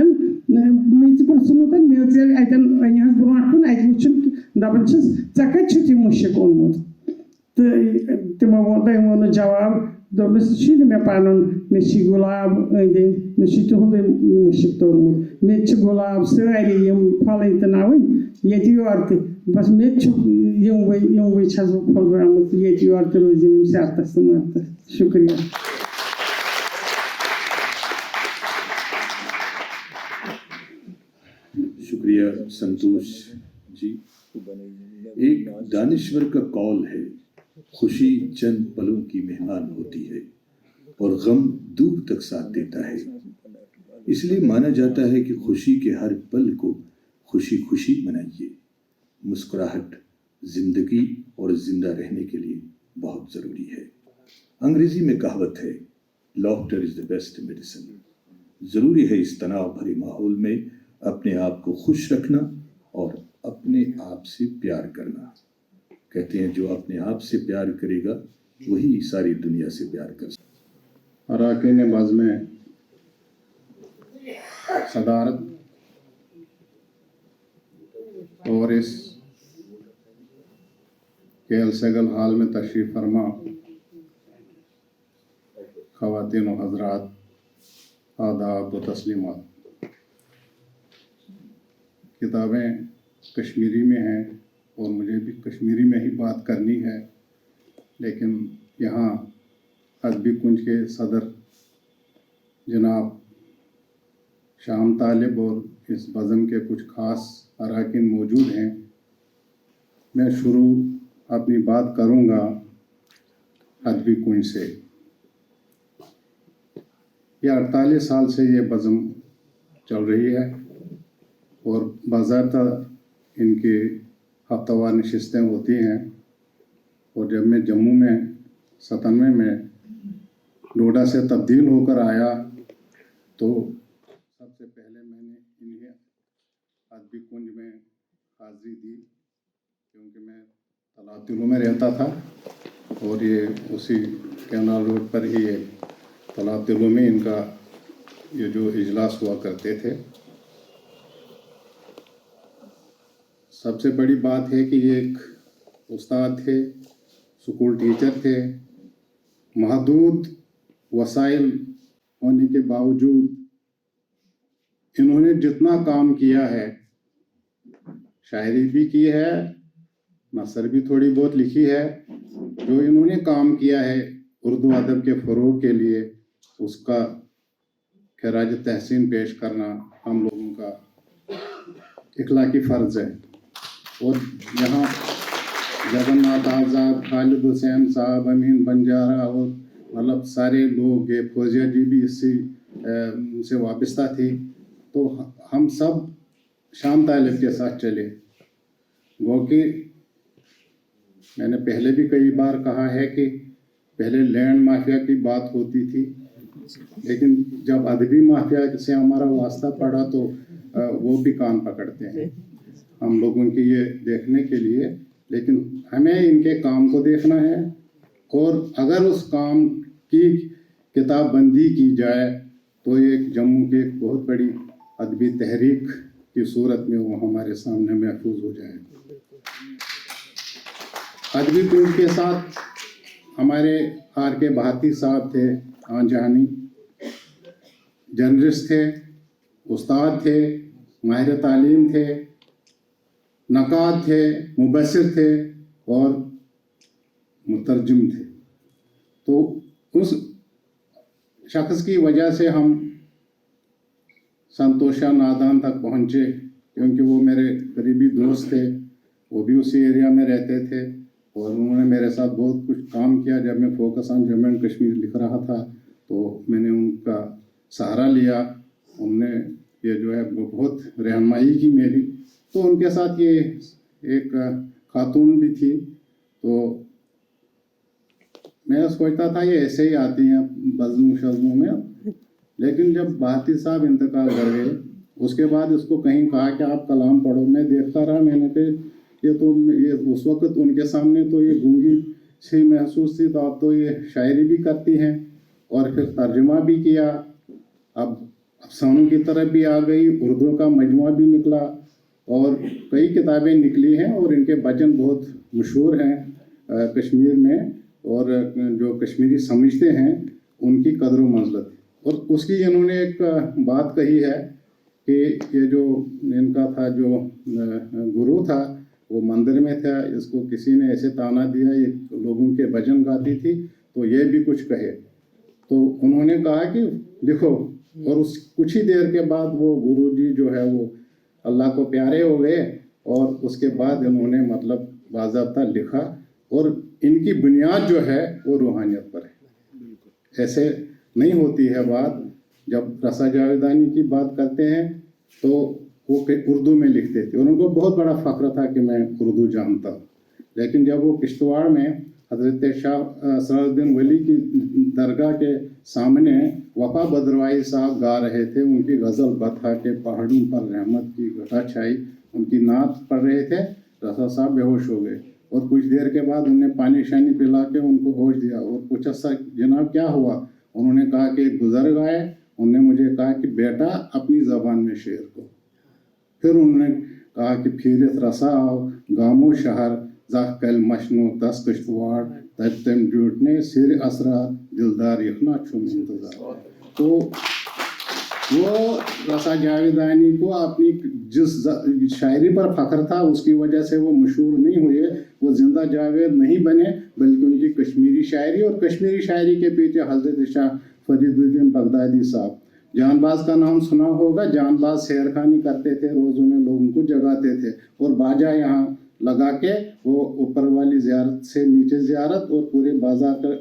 मेच पुछमुत मे अतन अनहस ब्रोह कुन अत वुचन दपान चे कत मुशिक ओनमुत तो तमो वो जवाब दोपस मे पन मे गुलाब अंद मे तुंद मुशिक तोर्मुत मे गुलाब सारी फलन तो नवन ये योर बस मे यमवे छस बह फुलरामुत ये योर तो रोजन शरतस तो मत शुक्रिया। शुक्रिया संतोष जी। एक दानिश्वर का कौल है, खुशी चंद पलों की मेहमान होती है और गम दूर तक साथ देता है। इसलिए माना जाता है कि खुशी के हर पल को खुशी खुशी मनाइए। मुस्कुराहट जिंदगी और जिंदा रहने के लिए बहुत ज़रूरी है। अंग्रेजी में कहावत है, laughter is the best medicine. ज़रूरी है इस तनाव भरे माहौल में अपने आप को खुश रखना और अपने आप से प्यार करना। कहते हैं जो अपने आप से प्यार करेगा वही सारी दुनिया से प्यार कर सकता। अराकीन बाज़ में सदारत और इस केएल सेगल हाल में तशरीफ़ फरमा ख़वातीन व हज़रात, आदाब व तस्लीमात। किताबें कश्मीरी में हैं और मुझे भी कश्मीरी में ही बात करनी है, लेकिन यहाँ अदबी कुंज के सदर जनाब शाम तालिब और इस बज़म के कुछ ख़ास अरकान मौजूद हैं। मैं शुरू अपनी बात करूँगा अदबी कुंज से। यह 48 साल से ये बज़म चल रही है और बाज़ाब्ता इनकी हफ्तावार नशिस्तें होती हैं। और जब मैं जम्मू में 97 में डोडा से तब्दील होकर आया तो सबसे पहले मैंने इन्हें अदबी कुंज में हाज़िरी दी, क्योंकि मैं तलातिलों में रहता था और ये उसी कैनाल रोड पर ही तलातिलों में इनका ये जो इजलास हुआ करते थे। सबसे बड़ी बात है कि ये एक उस्ताद थे, स्कूल टीचर थे। महदूद वसाइल होने के बावजूद इन्होंने जितना काम किया है, शायरी भी की है, नसर भी थोड़ी बहुत लिखी है, जो इन्होंने काम किया है उर्दू अदब के फ़रोग़ के लिए, उसका खराज तहसीन पेश करना हम लोगों का इखलाकी फ़र्ज़ है। और यहाँ जगन्नाथ आज़ाद, खालिद हुसैन साहब, अमीन बंजारा और मतलब सारे लोग, ये फौजिया जी भी इससे से वाबस्ता थी। तो हम सब शाम तालिब के साथ चले। वो कि मैंने पहले भी कई बार कहा है कि पहले लैंड माफिया की बात होती थी, लेकिन जब अदबी माफिया से हमारा वास्ता पड़ा तो वो भी कान पकड़ते हैं हम लोगों की ये देखने के लिए। लेकिन हमें इनके काम को देखना है, और अगर उस काम की किताब बंदी की जाए तो एक जम्मू की एक बहुत बड़ी अदबी तहरीक की सूरत में वो हमारे सामने महफूज हो जाए। अदबी कुंज के साथ हमारे आर के भारती साहब थे, आंजहानी जर्नलिस्ट थे, उस्ताद थे, माहिर तालीम थे, नक़ाद थे, मुबस्सिर थे और मुतरजम थे। तो उस शख्स की वजह से हम संतोषा नादान तक पहुँचे, क्योंकि वो मेरे करीबी दोस्त थे, वो भी उसी एरिया में रहते थे और उन्होंने मेरे साथ बहुत कुछ काम किया। जब मैं focus on Jammu and Kashmir लिख रहा था तो मैंने उनका सहारा लिया, उनने ये जो है वो बहुत रहनुमाई की मेरी। तो उनके साथ ये एक खातून भी थी, तो मैं सोचता था ये ऐसे ही आती हैं बज़्म शज़्म में, लेकिन जब भारती साहब इंतकाल कर गए उसके बाद इसको कहीं कहा कि आप कलाम पढ़ो। मैं देखता रहा, मैंने कहा ये उस वक्त उनके सामने तो ये गूंगी सी महसूस थी, तो अब तो ये शायरी भी करती हैं और फिर तर्जुमा भी किया, अब अफसानों की तरफ भी आ गई, उर्दू का मजमुआ भी निकला और कई किताबें निकली हैं और इनके भजन बहुत मशहूर हैं कश्मीर में, और जो कश्मीरी समझते हैं उनकी कदर व मंज़लत। और उसकी इन्होंने एक बात कही है कि ये जो इनका था जो गुरु था वो मंदिर में था, इसको किसी ने ऐसे ताना दिया ये लोगों के भजन गाती थी तो ये भी कुछ कहे। तो उन्होंने कहा कि लिखो, और उस कुछ ही देर के बाद वो गुरु जी जो है वो अल्लाह को प्यारे हो गए और उसके बाद इन्होंने मतलब बाज़ाब्ता लिखा, और इनकी बुनियाद जो है वो रूहानियत पर है। ऐसे नहीं होती है बात। जब रसा जावेदानी की बात करते हैं तो वो उर्दू में लिखते थे और उनको बहुत बड़ा फ़ख्र था कि मैं उर्दू जानता हूँ, लेकिन जब वो किश्तवाड़ में हज़रत शाह असरारुद्दीन वली की दरगाह के सामने वफ़ा बदरवाई साहब गा रहे थे, उनकी गज़ल बता के पहाड़ों पर रहमत की घटा छाई, उनकी नात पढ़ रहे थे, रसा साहब बेहोश हो गए और कुछ देर के बाद उन्हें पानी शानी पिला के उनको होश दिया और पूछा सर जनाब क्या हुआ। उन्होंने कहा कि एक बुज़ुर्ग आए, उन्होंने मुझे कहा कि बेटा अपनी ज़बान में शेर को। फिर उन्होंने कहा कि फिरत रसा आओ गामो शहर जाकल मशनो दस किश्तवाड़ तब तम जुटने सिर असरा दिलदार यखना छुम इंतजार। तो वो रसा जावेदानी को अपनी जिस शायरी पर फ़ख्र था उसकी वजह से वो मशहूर नहीं हुए, वो जिंदा जावेद नहीं बने, बल्कि उनकी कश्मीरी शायरी, और कश्मीरी शायरी के पीछे हज़रत शाह फरीदुद्दीन बगदादी साहब, जानबाज का नाम सुना होगा। जानबाज शेरखानी करते थे, रोज़ में लोगों को जगाते थे और बाजा यहाँ लगा के वो ऊपर वाली ज़ियारत से नीचे ज़ियारत और पूरे बाजार का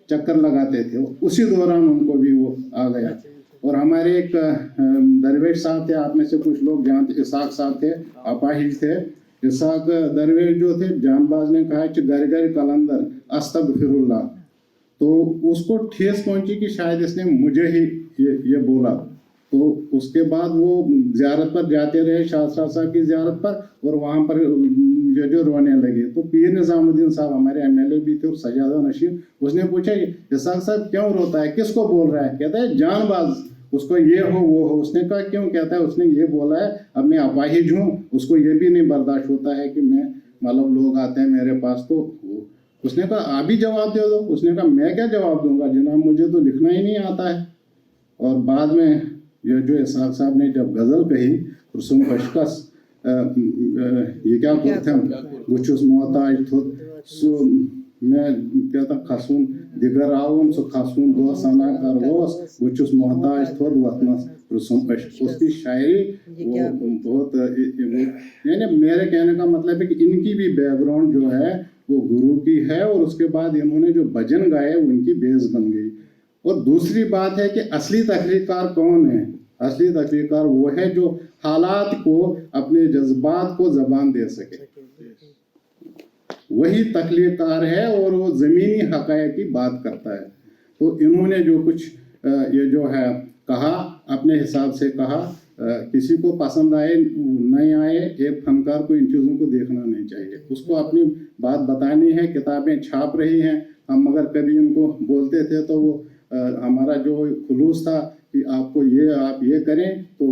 चक्कर लगाते थे। उसी दौरान उनको भी वो आ गया। और हमारे एक दरवेश साहब थे, आप में से कुछ लोग जानते, इसाक साहब थे, अपाहिज थे। इसाक दरवेश जो थे, जानबाज ने कहा कि घर घर कलंदर अस्तगफिरुल्लाह, तो उसको ठेस पहुंची कि शायद इसने मुझे ही ये बोला। तो उसके बाद वो ज़ियारत पर जाते रहे, शास्त्रा साहब की ज़ियारत पर, और वहाँ पर जो रोने लगे। तो पीर निज़ामुद्दीन साहब हमारे एमएलए भी थे और सजादा नशीर, उसने पूछा इसाक साहब क्यों रोता है, किसको बोल रहा है? कहता है जानबाज, उसको ये हो वो हो। उसने कहा क्यों? कहता है उसने ये बोला है, अब मैं अपाहिज हूँ, उसको ये भी नहीं बर्दाश्त होता है कि मैं मतलब लोग आते हैं मेरे पास। तो उसने कहा आप ही जवाब दे दो। उसने कहा मैं क्या जवाब दूंगा जनाब, मुझे तो लिखना ही नहीं आता है। और बाद में ये जो इसाक साहब ने जब गज़ल कही रसुम कशकस ये क्या कहते हैं बुचुस मोहताज तो मैं कहता खसून दिगर आऊं सो खसून दो सना करवोस बुचुस मोहताज थोद वतनस रसुम कशकस। उसकी शायरी वो बहुत, यानी मेरे कहने का मतलब है कि इनकी भी बैकग्राउंड जो है वो गुरु की है, और उसके बाद इन्होंने जो भजन गाए उनकी बेस बन गई। और दूसरी बात है कि असली तहरीरकार कौन है? असली तहरीरकार वो है जो हालात को, अपने जज्बात को ज़बान दे सके, वही तख्लीकार है और वो ज़मीनी हक़ाइक़ की बात करता है। तो इन्होंने जो कुछ ये जो है कहा, अपने हिसाब से कहा, किसी को पसंद आए नहीं आए, एक फनकार को इन चीज़ों को देखना नहीं चाहिए, उसको अपनी बात बतानी है। किताबें छाप रही हैं, हम अगर कभी उनको बोलते थे तो वो हमारा जो खुलूस था कि आपको ये आप ये करें, तो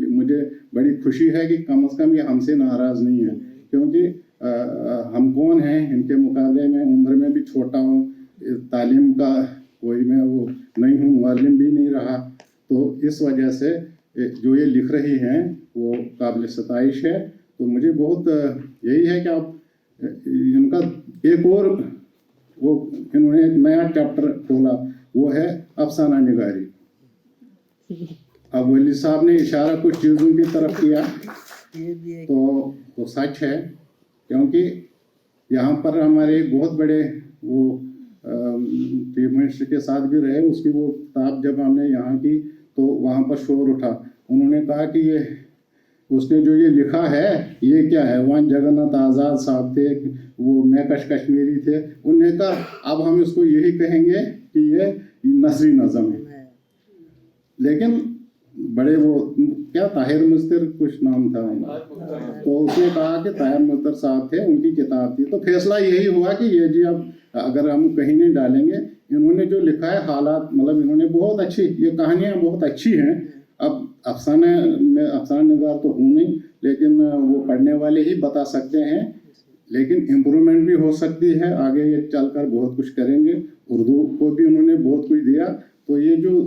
मुझे बड़ी खुशी है कि कम से कम ये हमसे नाराज़ नहीं है, क्योंकि हम कौन हैं इनके मुकाबले में, उम्र में भी छोटा हूँ, तालीम का कोई मैं वो नहीं हूँ, मुअल्लिम भी नहीं रहा। तो इस वजह से जो ये लिख रही हैं वो काबिल सताइश है। तो मुझे बहुत यही है कि आप इनका एक और वो इन्होंने एक नया चैप्टर खोला, वो है अफसाना निगारी। अब वली साहब ने इशारा कुछ चीज़ों की तरफ किया तो वो सच है, क्योंकि यहाँ पर हमारे एक बहुत बड़े वो चीफ मिनिस्टर के साथ भी रहे, उसकी वो किताब जब हमने यहाँ की तो वहाँ पर शोर उठा। उन्होंने कहा कि ये उसने जो ये लिखा है ये क्या है। वहाँ जगन्नाथ आज़ाद साहब थे, वो महकश कश्मीरी थे, उन्होंने कहा अब हम इसको यही कहेंगे कि ये नसरी नज़म है। लेकिन बड़े वो क्या ताहिर मुस्तर कुछ नाम था, तो उसने कहा कि ताहिर मुस्तर साहब थे, उनकी किताब थी। तो फैसला यही हुआ कि ये जी अब अगर हम कहीं नहीं डालेंगे, इन्होंने जो लिखा है हालात, मतलब इन्होंने बहुत अच्छी, ये कहानियाँ बहुत अच्छी हैं। अब अफसाना निगार तो हूँ नहीं, लेकिन वो पढ़ने वाले ही बता सकते हैं, लेकिन इम्प्रूवमेंट भी हो सकती है। आगे ये चलकर बहुत कुछ करेंगे। उर्दू को भी उन्होंने बहुत कुछ दिया। तो ये जो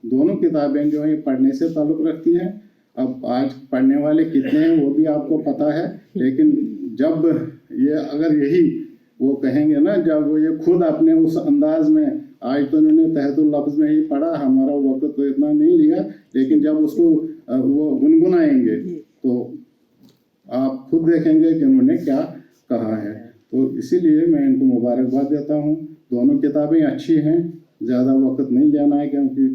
दोनों किताबें जो हैं पढ़ने से ताल्लुक़ रखती हैं। अब आज पढ़ने वाले कितने हैं वो भी आपको पता है, लेकिन जब ये अगर यही वो कहेंगे ना, जब वो ये खुद अपने उस अंदाज में, आज तो इन्होंने तहतुल लफ्ज़ में ही पढ़ा, हमारा वक्त तो इतना नहीं लिया, लेकिन जब उसको वो गुनगुनाएंगे तो आप खुद देखेंगे कि उन्होंने क्या कहा है। तो इसीलिए मैं इनको मुबारकबाद देता हूँ। दोनों किताबें अच्छी हैं, ज़्यादा वक्त नहीं लेना है, क्योंकि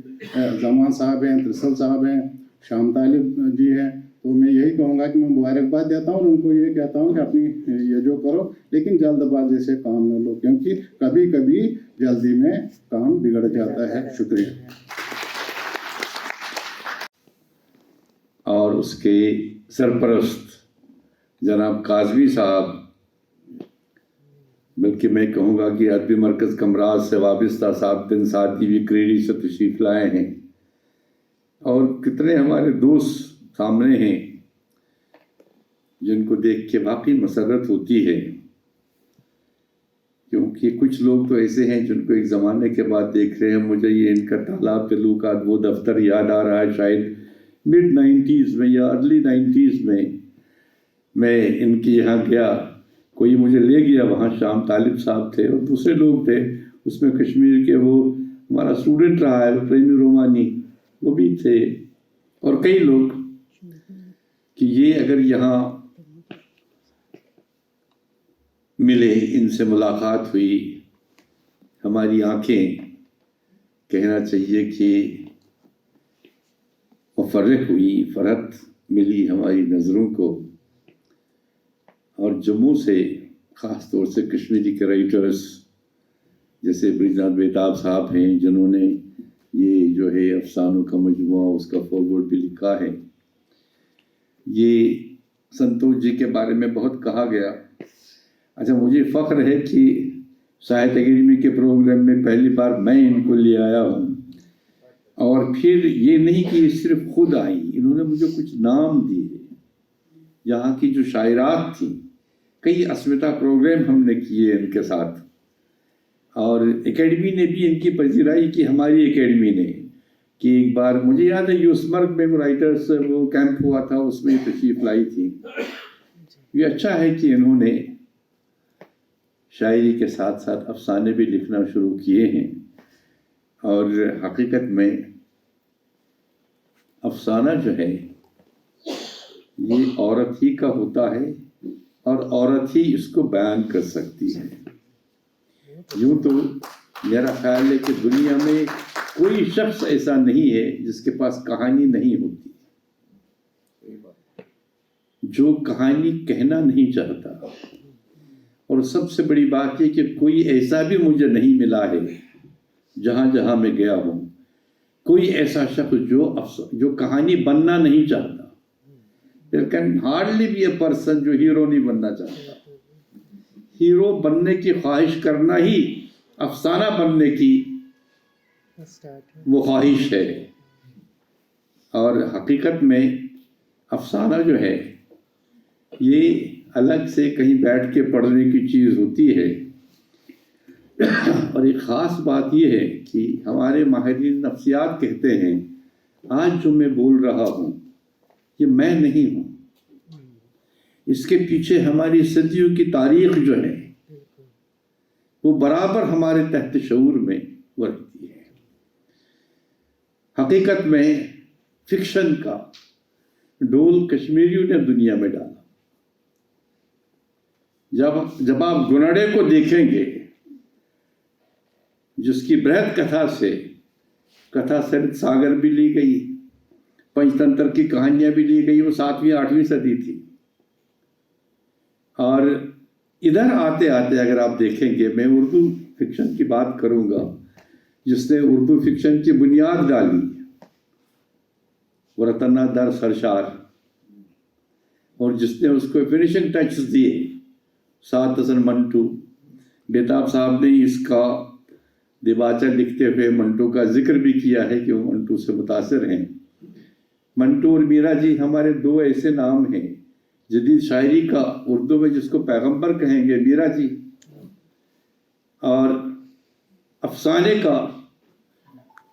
जमान साहब हैं, त्रिसल साहब हैं, शाम तालिब जी हैं। तो मैं यही कहूँगा कि मैं मुबारकबाद देता हूँ और उनको ये कहता हूँ कि अपनी ये जो करो, लेकिन जल्दबाजी से काम न लो, क्योंकि कभी कभी जल्दी में काम बिगड़ जाता है। शुक्रिया। और उसके सरपरस्त जनाब काजवी साहब, बल्कि मैं कहूँगा कि अदबी मरकज़ कमराज से वाबस्ता साहब दिन साथी भी क्रेडी से तशरीफ़ लाए हैं, और कितने हमारे दोस्त सामने हैं जिनको देख के वाकई मसरत होती है। क्योंकि कुछ लोग तो ऐसे हैं जिनको एक ज़माने के बाद देख रहे हैं। मुझे ये इनका तालाब तलुकात वो दफ्तर याद आ रहा है, शायद मिड 90s में या अर्ली 90s में मैं इनके यहाँ गया, कोई मुझे ले गया, वहाँ शाम तालिब साहब थे और दूसरे लोग थे, उसमें कश्मीर के वो हमारा स्टूडेंट रहा है प्रेमी रोमानी, वो भी थे, और कई लोग, कि ये अगर यहाँ मिले, इनसे मुलाकात हुई, हमारी आंखें, कहना चाहिए कि मुफर्रिख हुई, फरहत मिली हमारी नज़रों को। और जम्मू से ख़ास तौर से कश्मीरी के राइटर्स जैसे ब्रिजनाथ बेताब साहब हैं, जिन्होंने ये जो है अफसानों का मजमुआ, उसका फॉरवर्ड भी लिखा है। ये संतोष जी के बारे में बहुत कहा गया। अच्छा, मुझे फ़ख्र है कि साहित्य अकेडमी के प्रोग्राम में पहली बार मैं इनको ले आया हूँ, और फिर ये नहीं कि सिर्फ खुद आई, इन्होंने मुझे कुछ नाम दिए। यहाँ की जो शायरात थी, कई अस्मिता प्रोग्राम हमने किए इनके साथ, और एकेडमी ने भी इनकी पजीराई की, हमारी एकेडमी ने, कि एक बार मुझे याद है यूसमर्ग में राइटर्स वो कैंप हुआ था, उसमें तशरीफ लाई थी। ये अच्छा है कि इन्होंने शायरी के साथ साथ अफसाने भी लिखना शुरू किए हैं। और हकीकत में अफसाना जो है ये औरत ही का होता है, और औरत ही इसको बयान कर सकती है। यूँ तो मेरा ख्याल है कि दुनिया में कोई शख्स ऐसा नहीं है जिसके पास कहानी नहीं होती, जो कहानी कहना नहीं चाहता। और सबसे बड़ी बात है कि कोई ऐसा भी मुझे नहीं मिला है जहाँ जहाँ मैं गया हूँ, कोई ऐसा शख्स जो कहानी बनना नहीं चाहता। There can hardly be a person जो हीरो नहीं बनना चाहता। हीरो बनने की ख्वाहिश करना ही अफसाना बनने की वो ख्वाहिश है। और हकीकत में अफसाना जो है ये अलग से कहीं बैठ के पढ़ने की चीज़ होती है। और एक ख़ास बात यह है कि हमारे माहिरीन नफ्सियात कहते हैं, आज जो मैं बोल रहा हूँ ये मैं नहीं हूँ, इसके पीछे हमारी सदियों की तारीख जो है, وہ برابر ہمارے تحت شعور میں وہ رہتی ہے۔ حقیقت میں فکشن کا ڈول کشمیریوں نے دنیا میں ڈالا۔ جب آپ گنڑے کو دیکھیں گے جس کی برہت کتھا سے کتھا سرت ساگر بھی لی گئی، پنچ تنتر کی کہانیاں بھی لی گئی، وہ 7ویں 8ویں صدی تھی۔ اور ادھر آتے آتے اگر آپ دیکھیں گے، میں اردو فکشن کی بات کروں گا جس نے اردو فکشن کی بنیاد ڈالی، وہ رتنا در سرشار، اور جس نے اس کو فنیشنگ ٹچز دیے سعد حسن منٹو۔ بیتاب صاحب نے اس کا دیباچہ لکھتے ہوئے منٹو کا ذکر بھی کیا ہے کہ وہ منٹو سے متاثر ہیں۔ منٹو اور میرا جی ہمارے دو ایسے نام ہیں جدید شاعری کا، اردو میں جس کو پیغمبر کہیں گے میرا جی، اور افسانے کا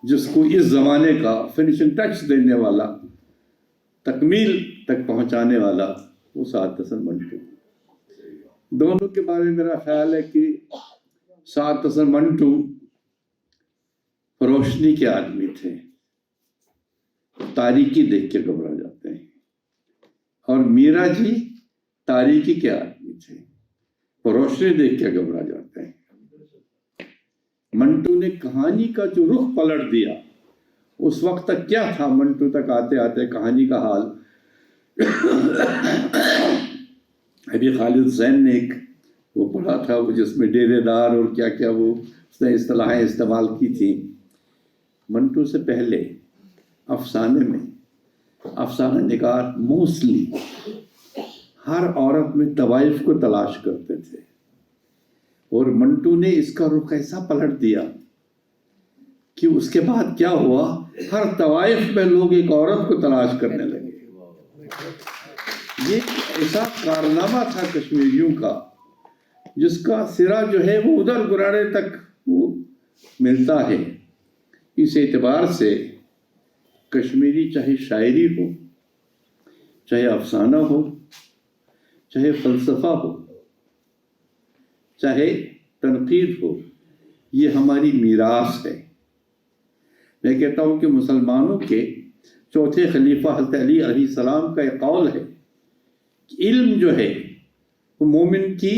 جس کو اس زمانے کا فنیشنگ ٹچ دینے والا، تکمیل تک پہنچانے والا، وہ سعد حسن منٹو۔ دونوں کے بارے میں میرا خیال ہے کہ سعد حسن منٹو روشنی کے آدمی تھے، تاریکی دیکھ کے گھبرا جاتے ہیں، اور میرا جی تاریکی کے آدمی تھے، وہ روشنی دیکھ کے گھبرا جاتے ہیں۔ منٹو نے کہانی کا جو رخ پلٹ دیا، اس وقت تک کیا تھا، منٹو تک آتے آتے کہانی کا حال ابھی خالد حسین نے ایک وہ پڑھا تھا، وہ جس میں ڈیرے دار اور کیا کیا وہ اس نے اصطلاحیں استعمال کی تھیں۔ منٹو سے پہلے افسانے میں افسانہ نگار موسٹلی ہر عورت میں طوائف کو تلاش کرتے تھے، اور منٹو نے اس کا رخ ایسا پلٹ دیا کہ اس کے بعد کیا ہوا، ہر طوائف میں لوگ ایک عورت کو تلاش کرنے لگے۔ یہ ایسا کارنامہ تھا کشمیریوں کا جس کا سرا جو ہے وہ ادھر گراڑے تک وہ ملتا ہے۔ اس اعتبار سے کشمیری چاہے شاعری ہو، چاہے افسانہ ہو، چاہے فلسفہ ہو، چاہے تنقید ہو، یہ ہماری میراث ہے۔ میں کہتا ہوں کہ مسلمانوں کے چوتھے خلیفہ حضرت علی علیہ السلام کا ایک قول ہے کہ علم جو ہے وہ مومن کی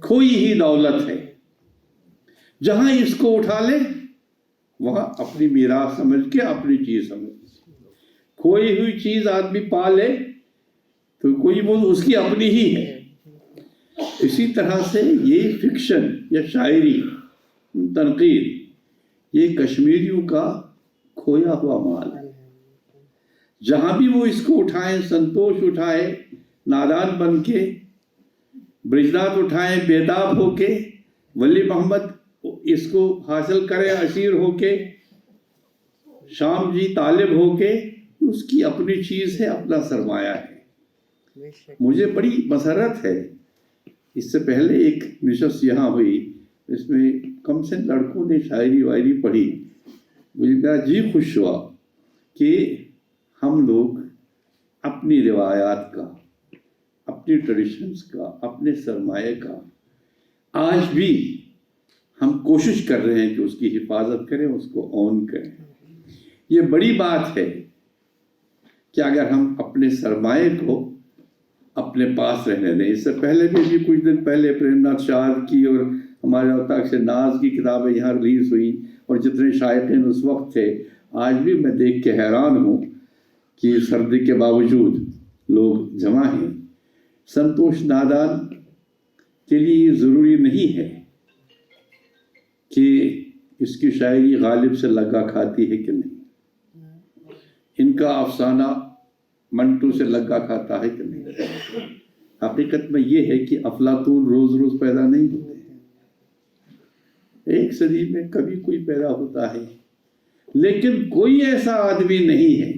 کھوئی ہی دولت ہے، جہاں اس کو اٹھا لے وہاں اپنی میراث سمجھ کے اپنی چیز سمجھ، کھوئی ہوئی چیز آدمی پا لے تو کوئی وہ اس کی اپنی ہی ہے۔ اسی طرح سے یہ فکشن یا شاعری، تنقید، یہ کشمیریوں کا کھویا ہوا مال ہے۔ جہاں بھی وہ اس کو اٹھائیں، سنتوش اٹھائے نادان بن کے، برجناتھ اٹھائیں بیداب ہو کے، ولی محمد اس کو حاصل کرے اسیر ہو کے، شام جی طالب ہو کے، اس کی اپنی چیز ہے، اپنا سرمایہ ہے۔ مجھے بڑی مسرت ہے، اس سے پہلے ایک نشست یہاں ہوئی، اس میں کم سے لڑکوں نے شاعری وائری پڑھی، مجھے میرا جی خوش ہوا کہ ہم لوگ اپنی روایات کا، اپنی ٹریڈیشنز کا، اپنے سرمایہ کا آج بھی ہم کوشش کر رہے ہیں کہ اس کی حفاظت کریں، اس کو اون کریں۔ یہ بڑی بات ہے کہ اگر ہم اپنے سرمایہ کو اپنے پاس رہنے دیں۔ اس سے پہلے بھی کچھ دن پہلے پریم ناتھ شاد کی اور ہمارے اوتاق سے ناز کی کتابیں یہاں ریلیز ہوئیں، اور جتنے شائقین اس وقت تھے، آج بھی میں دیکھ کے حیران ہوں کہ سردی کے باوجود لوگ جمع ہیں۔ سنتوش نادان کے لیے یہ ضروری نہیں ہے کہ اس کی شاعری غالب سے لگا کھاتی ہے کہ نہیں، ان کا افسانہ منٹو سے لگا کھاتا ہے کہ نہیں۔ حقیقت میں یہ ہے کہ افلاطون روز روز پیدا نہیں ہوتے، ایک صدی میں کبھی کوئی پیدا ہوتا ہے، لیکن کوئی ایسا آدمی نہیں ہے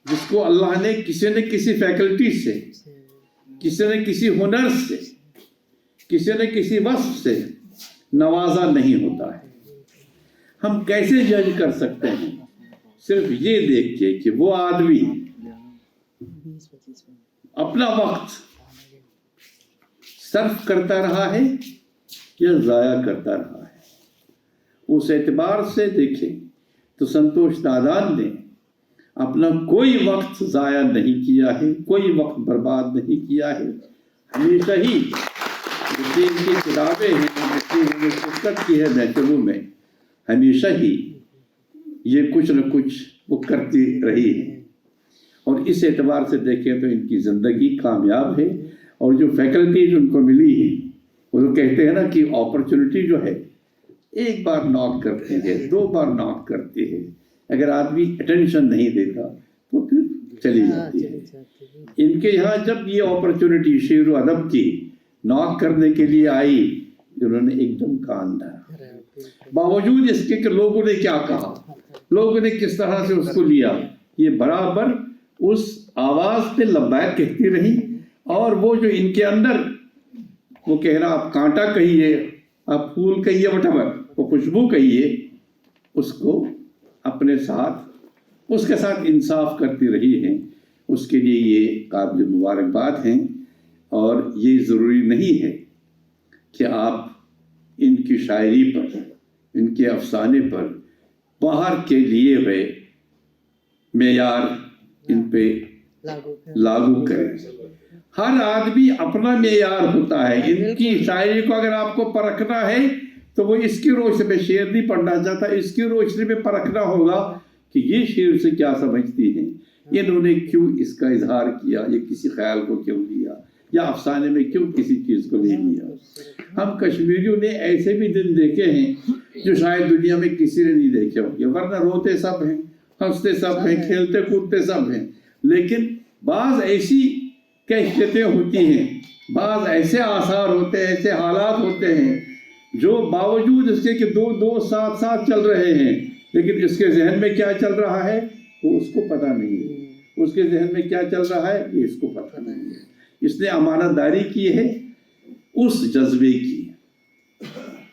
جس کو اللہ نے کسی نہ کسی فیکلٹی سے، کسی نہ کسی ہنر سے، کسی نہ کسی وصف سے نوازا نہیں ہوتا ہے۔ ہم کیسے جج کر سکتے ہیں؟ صرف یہ دیکھ کے کہ وہ آدمی اپنا وقت صرف کرتا رہا ہے या ज़ाया करता रहा है। उस एतबार से देखें तो संतोष दादान ने अपना कोई वक्त ज़ाया नहीं किया है, कोई वक्त बर्बाद नहीं किया है। हमेशा ही जितनी इनकी किताबें हैं, जितनी उन्होंने शिरकत की है महफिलों में, हमेशा ही ये कुछ न कुछ वो करती रही है। और इस एतबार से देखें तो इनकी ज़िंदगी कामयाब है। और जो फैकल्टीज उनको मिली है, वो तो कहते हैं ना कि अपॉर्चुनिटी जो है एक बार नॉक करती है, 2 बार नॉक करती है, अगर आदमी अटेंशन नहीं देता तो फिर चली जाती है। इनके यहाँ जब ये अपॉर्चुनिटी शेर व अदब की नॉक करने के लिए आई, उन्होंने एकदम कान धरा, बावजूद इसके कि लोगों ने क्या कहा, लोगों ने किस तरह से उसको लिया, ये बराबर उस आवाज़ पे लब्बैक कहती रही। और वो जो इनके अंदर वो कह रहा, आप कांटा कहिए, आप फूल कहिए, वटवर, वो खुशबू कहिए, उसको अपने साथ, उसके साथ इंसाफ करती रही है। उसके लिए ये काबिल मुबारकबाद हैं। और ये ज़रूरी नहीं है कि आप इनकी शायरी पर, इनके अफसाने पर बाहर के लिए हुए मेयार इन पे लागू करें। हर आदमी अपना मेयार होता है। इनकी शायरी को अगर आपको परखना है तो वो इसकी रोशनी में, शेर नहीं पढ़ना चाहता, इसकी रोशनी में परखना होगा कि ये शेर से क्या समझती हैं, इन्होंने क्यों इसका इजहार किया, ये किसी ख्याल को क्यों लिया, या अफसाने में क्यों किसी चीज़ को ले लिया। हम कश्मीरियों ने ऐसे भी दिन देखे हैं जो शायद दुनिया में किसी ने नहीं देखे होंगे, वरना रोते सब हैं, हंसते सब हैं, खेलते कूदते सब हैं। लेकिन बाज़ ऐसी कैफियतें होती हैं, बाज़ ऐसे आसार होते हैं, ऐसे हालात होते हैं जो बावजूद इसके कि दो साथ साथ चल रहे हैं, लेकिन इसके जहन में क्या चल रहा है वो उसको पता नहीं है, उसके जहन में क्या चल रहा है ये इसको पता नहीं है। इसने अमानतदारी की है उस जज्बे की,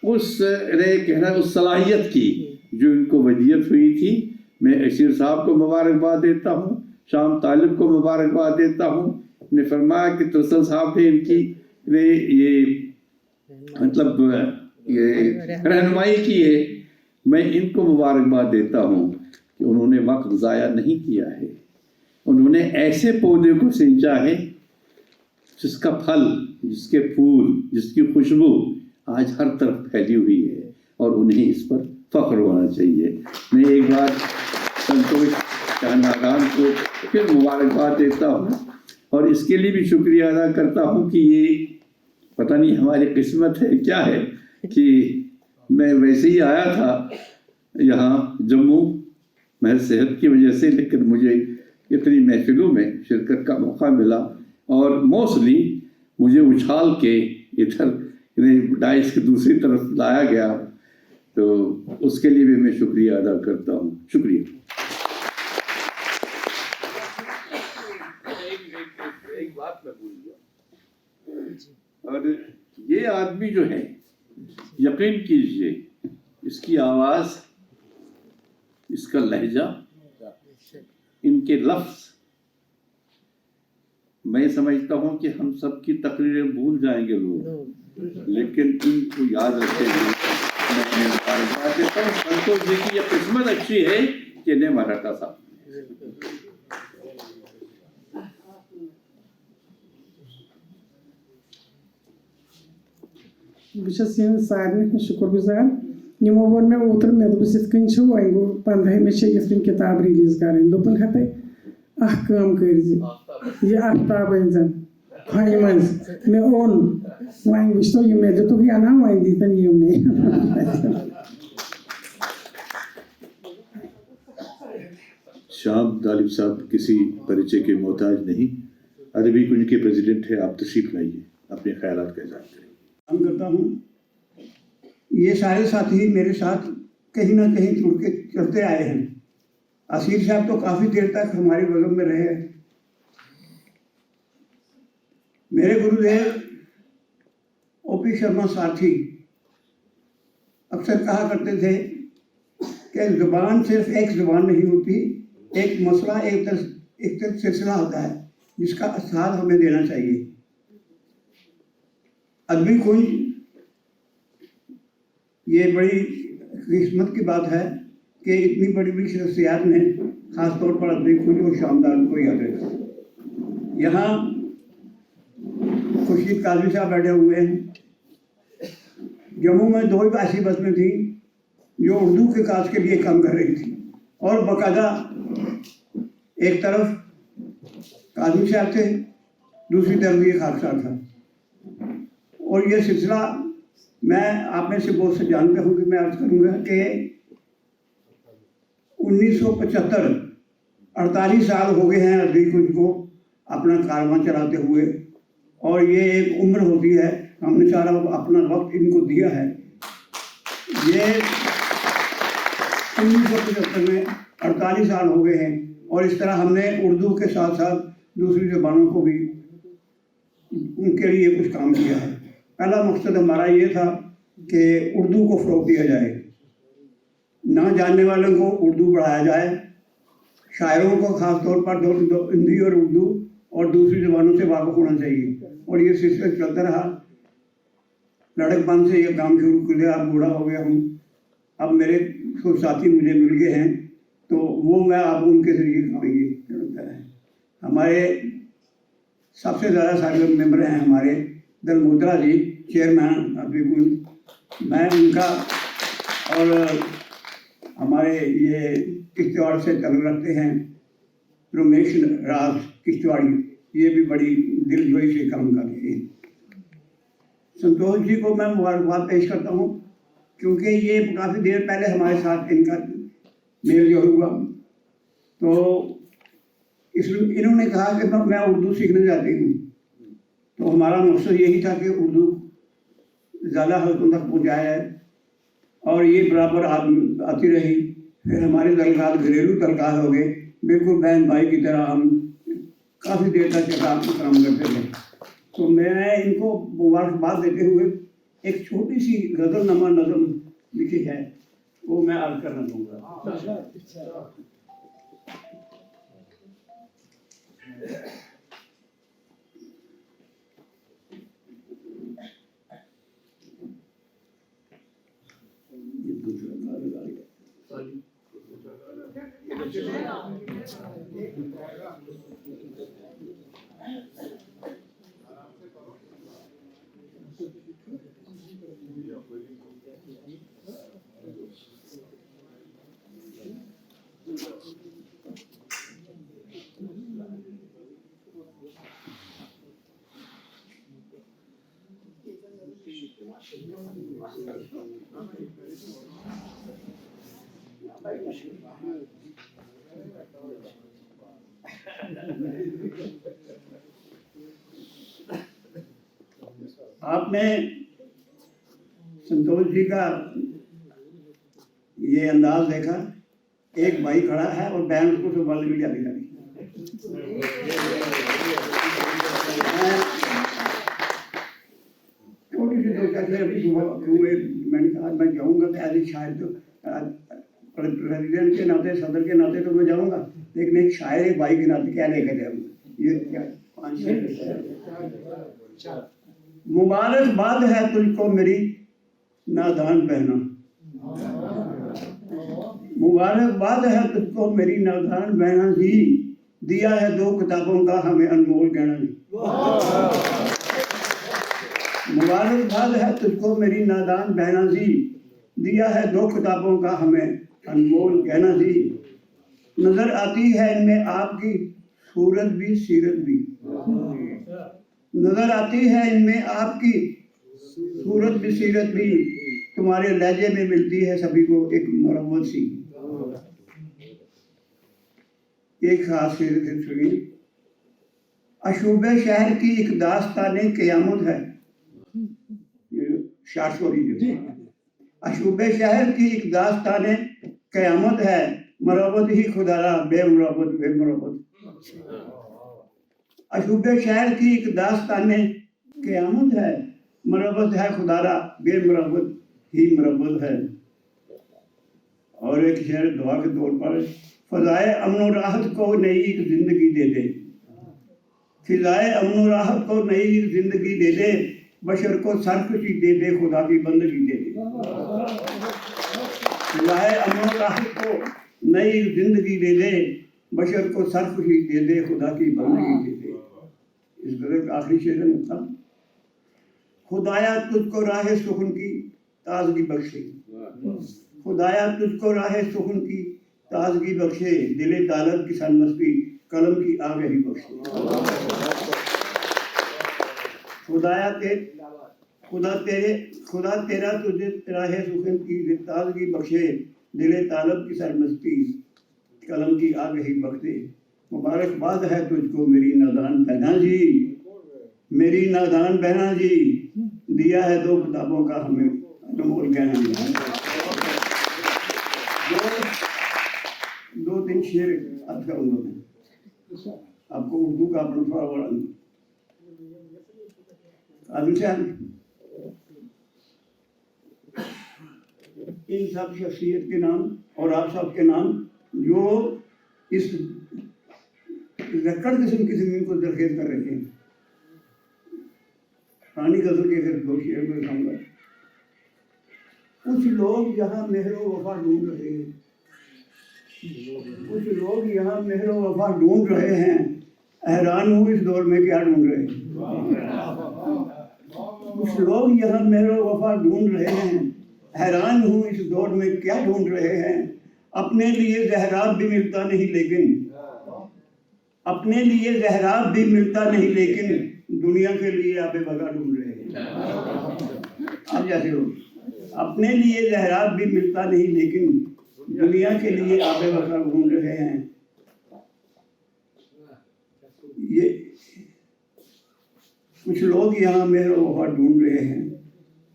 उस कहना उस सलाहियत की जो इनको वजीयत हुई थी। मैं अशीर साहब को मुबारकबाद देता हूँ, शाम तालिब को मुबारकबाद देता हूँ। ने फरमाया कि तुरसल साहब ने इनकी ये मतलब ये रहनुमाई की है। मैं इनको मुबारकबाद देता हूँ कि उन्होंने वक्त ज़ाया नहीं किया है। उन्होंने ऐसे पौधे को सिंचा है जिसका फल, जिसके फूल, जिसकी खुशबू आज हर तरफ फैली हुई है, और उन्हें इस पर फख्र होना चाहिए। मैं एक बार संतोष शाहनागान को फिर मुबारकबाद देता हूँ और इसके लिए भी शुक्रिया अदा करता हूँ कि ये पता नहीं हमारी किस्मत है क्या है कि मैं वैसे ही आया था यहाँ जम्मू महज सेहत की वजह से, लेकिन मुझे इतनी महफिलों में शिरकत का मौका मिला और मोस्टली मुझे उछाल के इधर डाइस की दूसरी तरफ लाया गया, तो उसके लिए भी मैं शुक्रिया अदा करता हूँ। शुक्रिया। एक बात मैं भूल गया, और ये आदमी जो है, यकीन कीजिए, इसकी आवाज़, इसका लहजा, इनके लफ्ज़, मैं समझता हूँ कि हम सब की तकरीरें भूल जाएंगे लोग, लेकिन इनको याद रखेंगे। मैं मुबारकबाद देता हूँ संतोष जी की। ये किस्मत अच्छी है कि इन्हें मराठा साहब बहुत सारे शुक्रगुजार। यमो वो मे ओतर मे दोस इन 15 मे किताब रिलीज कर दोपन हते काम कर ये आफ्ताब अन फाइन मज मे ओन वन वो ये मे तो ये ना वन दीतन ये मे शाम तालिब साहब किसी परिचय के मोहताज नहीं, अदबी कुंज के प्रेसिडेंट है। आप तशरीफ लाइए, अपने ख्यालात का इज़हार करें। काम करता हूँ। ये सारे साथी मेरे साथ कहीं ना कहीं जुड़ के चलते आए हैं। असीर साहब तो काफ़ी देर तक हमारे बगल में रहे। मेरे गुरुदेव ओपी शर्मा साथी अक्सर कहा करते थे कि ज़ुबान सिर्फ एक ज़ुबान नहीं होती, एक मसला, एक सिलसिला होता है जिसका साथ हमें देना चाहिए। अदबी कुंज ये बड़ी किस्मत की बात है कि इतनी बड़ी बड़ी शख्सियात ने खास तौर पर अपनी खुद और शानदार को याद रखा। यहाँ खुर्शीद काजी साहब बैठे हुए हैं। जम्मू में 2 ऐसी बसें थी जो उर्दू के काज के लिए काम कर रही थी और बाकायदा एक तरफ काजी साहब थे, दूसरी तरफ ये खाकसार था। और ये सिलसिला मैं आप में से बहुत से जानते हूँ कि मैं अर्ज करूँगा कि 1975 48 साल हो गए हैं अभी कुछ को अपना कारवां चलाते हुए, और ये एक उम्र होती है, हमने सारा अपना वक्त इनको दिया है। ये 1975 में 48 साल हो गए हैं और इस तरह हमने उर्दू के साथ साथ दूसरी ज़बानों को भी उनके लिए कुछ काम किया है। पहला मकसद हमारा ये था कि उर्दू को फ़रोग़ दिया जाए, ना जानने वालों को उर्दू पढ़ाया जाए, शायरों को ख़ास तौर पर हिंदी और उर्दू और दूसरी ज़बानों से वाक़फ़ होना चाहिए। और ये सिलसिला चलता रहा। लड़कपन से ये काम शुरू किया, अब बूढ़ा हो गया हूँ, अब मेरे कुछ साथी मुझे मिल गए हैं, तो वो मैं आप उनके जरिए काम ये करता है। हमारे सबसे ज़्यादा सार्वजनिक मेंबर हैं हमारे दलमोदरा जी, चेयरमैन अभी कुल, मैं उनका, और हमारे ये किश्तवाड़ से ताल्लुक़ रखते हैं रमेश राज किश्तवाड़ी, ये भी बड़ी दिलजोई से काम कर रहे हैं। संतोष जी को मैं मुबारकबाद पेश करता हूँ क्योंकि ये काफ़ी देर पहले हमारे साथ इनका मेल जो हुआ, तो इन्होंने कहा कि मैं उर्दू सीखना चाहती हूँ। तो हमारा मकसद यही था कि उर्दू ज़्यादा हल्कों तक पहुँचाया जाए, और ये बराबर आती रही। फिर हमारे तल्लुकात घरेलू तल्लुकात हो गए, बिल्कुल बहन भाई की तरह हम काफ़ी देर तक काम करते थे। तो मैं इनको मुबारकबाद देते हुए एक छोटी सी गज़लनामा नज़म लिखी है, वो मैं अर्ज करना चाहूँगा। आपने संतोष जी का ये अंदाज देखा, एक भाई खड़ा है और बहन उसको संभालने में जाती जाती। छोटी सी 2-4 अभी मैंने कहा मैं जाऊँगा तो ऐसे शायद तो प्रेसिडेंट के नाते, सदर के नाते तो मैं जाऊँगा, लेकिन एक शायर एक भाई के नाते क्या लेकर जाऊँगा। ये क्या 5 मुबारकबाद है तुझको मेरी नादान बहना, मुबारकबाद है तुझको मेरी नादान बहना जी, दिया है 2 किताबों का हमें अनमोल गहना जी। मुबारकबाद है तुझको मेरी नादान बहना जी, दिया है 2 किताबों का हमें अनमोल गहना जी। नजर आती है इनमें आपकी सूरत भी सीरत भी, नजर आती है इनमें आपकी सूरत भी सीरत भी, तुम्हारे लहजे में मिलती है सभी को एक मरम्मत सी। एक खास शेर सुनिए। अशूबे शहर की एक दास्ताने क़यामत है, अशूबे शहर की एक दास्ताने क़यामत है, मरम्मत ही खुदारा बेमरम्मत बेमरम्मत। अशूबे शहर की एक दास्ताने क़यामत है, मरम्मत है खुदारा बेमरम्मत ही मरम्मत है। और एक शेर दुआ के तौर पर, फ़ज़ाए अमन राहत को नई एक जिंदगी दे दे, फ़ज़ाए अमन राहत को नई एक जिंदगी दे दे, बशर को सरकशी दे दे, खुदा की बंदगी दे दे। खुदाए अमन राहत को नई जिंदगी दे दे, बशर को सरकशी दे दे, खुदा की बंदगी दे दे। इस गज़ल का आखिरी शेर है, खुदाया तुझको राह सुखन की ताजगी बख्शे, खुदाया तुझको राह सुखन की ताजगी बख्शे, दिले तालब की सरमस्ती कलम की आगही बख्शे। खुदा तेरा तुझे राह सुखन की ताजगी बख्शे, दिले तालब की सरमस्ती कलम की आगही बख्शे। मुबारकबाद है तुझको मेरी नादान बहना जी, मेरी नादान बहना जी, दिया है दो किताबों का हमें अनमोल गहना जी। दो तीन शेर अर्ज करूंगा मैं आपको उर्दू का अपना थोड़ा बड़ा आदिल साहब, इन सब शख्सियत के नाम और आप सब के नाम जो इस रकड़ किस्म की जमीन को दरखेज कर रहे हैं। पुरानी गजल के अगर दो शेर में कहूँगा, कुछ लोग यहाँ मेहरो वफा ढूंढ रहे हैं, कुछ लोग यहाँ मेहरो वफा ढूंढ रहे हैं, हैरान हूँ इस दौर में क्या ढूंढ रहे हैं। कुछ लोग यहाँ मेहरो वफा ढूंढ रहे हैं, हैरान हूँ इस दौर में क्या ढूंढ रहे हैं। अपने लिए जहराब भी मिलता नहीं लेकिन, अपने लिए जहराब भी मिलता नहीं लेकिन, दुनिया के लिए आबे बगा ढूंढ रहे हैं। आप जैसे लोग अपने लिए जहराब भी मिलता नहीं लेकिन, दुनिया के लिए आबे बगा ढूंढ रहे हैं। ये कुछ लोग यहाँ मेरा वफा ढूंढ रहे हैं,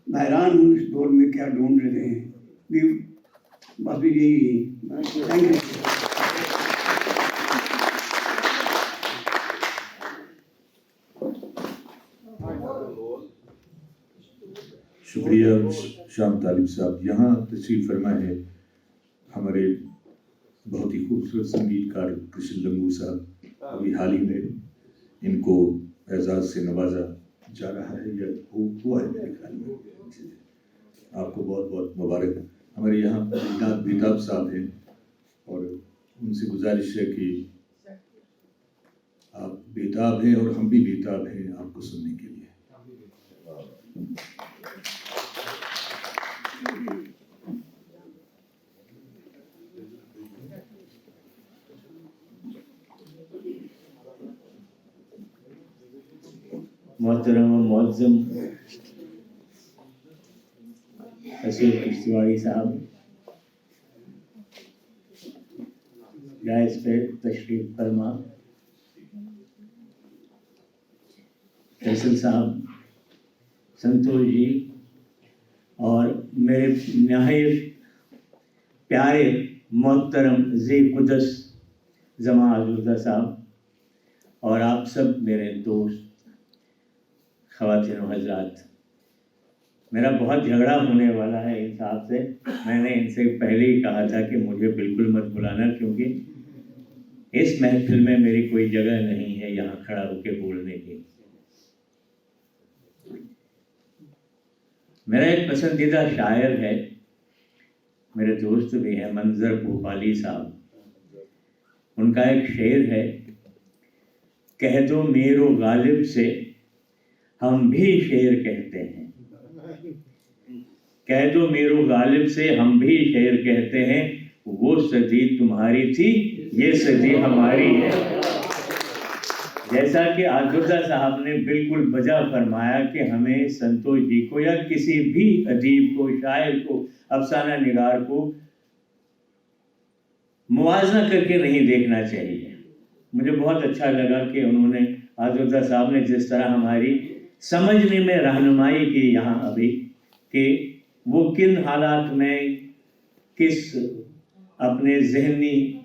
हैरान हूँ इस दौर में क्या ढूंढ रहे हैं। बस भी यही। Thank you. शुक्रिया शाम तालिब साहब। यहाँ तशरीफ फरमा है हमारे बहुत ही खूबसूरत संगीतकार कृष्ण लंगू साहब। अभी हाल ही में इनको एजाज़ से नवाजा जा रहा है या हुआ है मेरे ख्याल में। आपको बहुत बहुत मुबारक। हमारे यहाँ बेताब साहब हैं और उनसे गुजारिश है कि आप बेताब हैं और हम भी बेताब हैं आपको सुनने के लिए। मोहतरम मुअज़्ज़म हसीब किश्तवाड़ी साहब, डायस पे तशरीफ फरमा, फैसल साहब, संतोष जी और मेरे नहायत प्यारे मोहतरम ज़ी कुदस जमा आज़ुदा साहब और आप सब मेरे दोस्त ख़वातीन व हज़रात। मेरा बहुत झगड़ा होने वाला है इन साहब से। मैंने इनसे पहले ही कहा था कि मुझे बिल्कुल मत बुलाना, क्योंकि इस महफिल में मेरी कोई जगह नहीं है यहाँ खड़ा होकर बोलने की। मेरा एक पसंदीदा शायर है, मेरे दोस्त भी हैं, मंजर भोपाली साहब। उनका एक शेर है, कह दो मेरो गालिब से हम भी शेर कहते हैं, कह दो मेरो गालिब से हम भी शेर कहते हैं, वो सदी तुम्हारी थी ये सदी हमारी है। जैसा कि आज़ुदा साहब ने बिल्कुल बजा फरमाया कि हमें संतोष जी को या किसी भी अदीब को, शायर को, अफसाना निगार को मुवाजना करके नहीं देखना चाहिए। मुझे बहुत अच्छा लगा कि उन्होंने, आज़ुदा साहब ने जिस तरह हमारी समझने में रहनुमाई की यहाँ अभी, कि वो किन हालात में किस अपने ज़हनी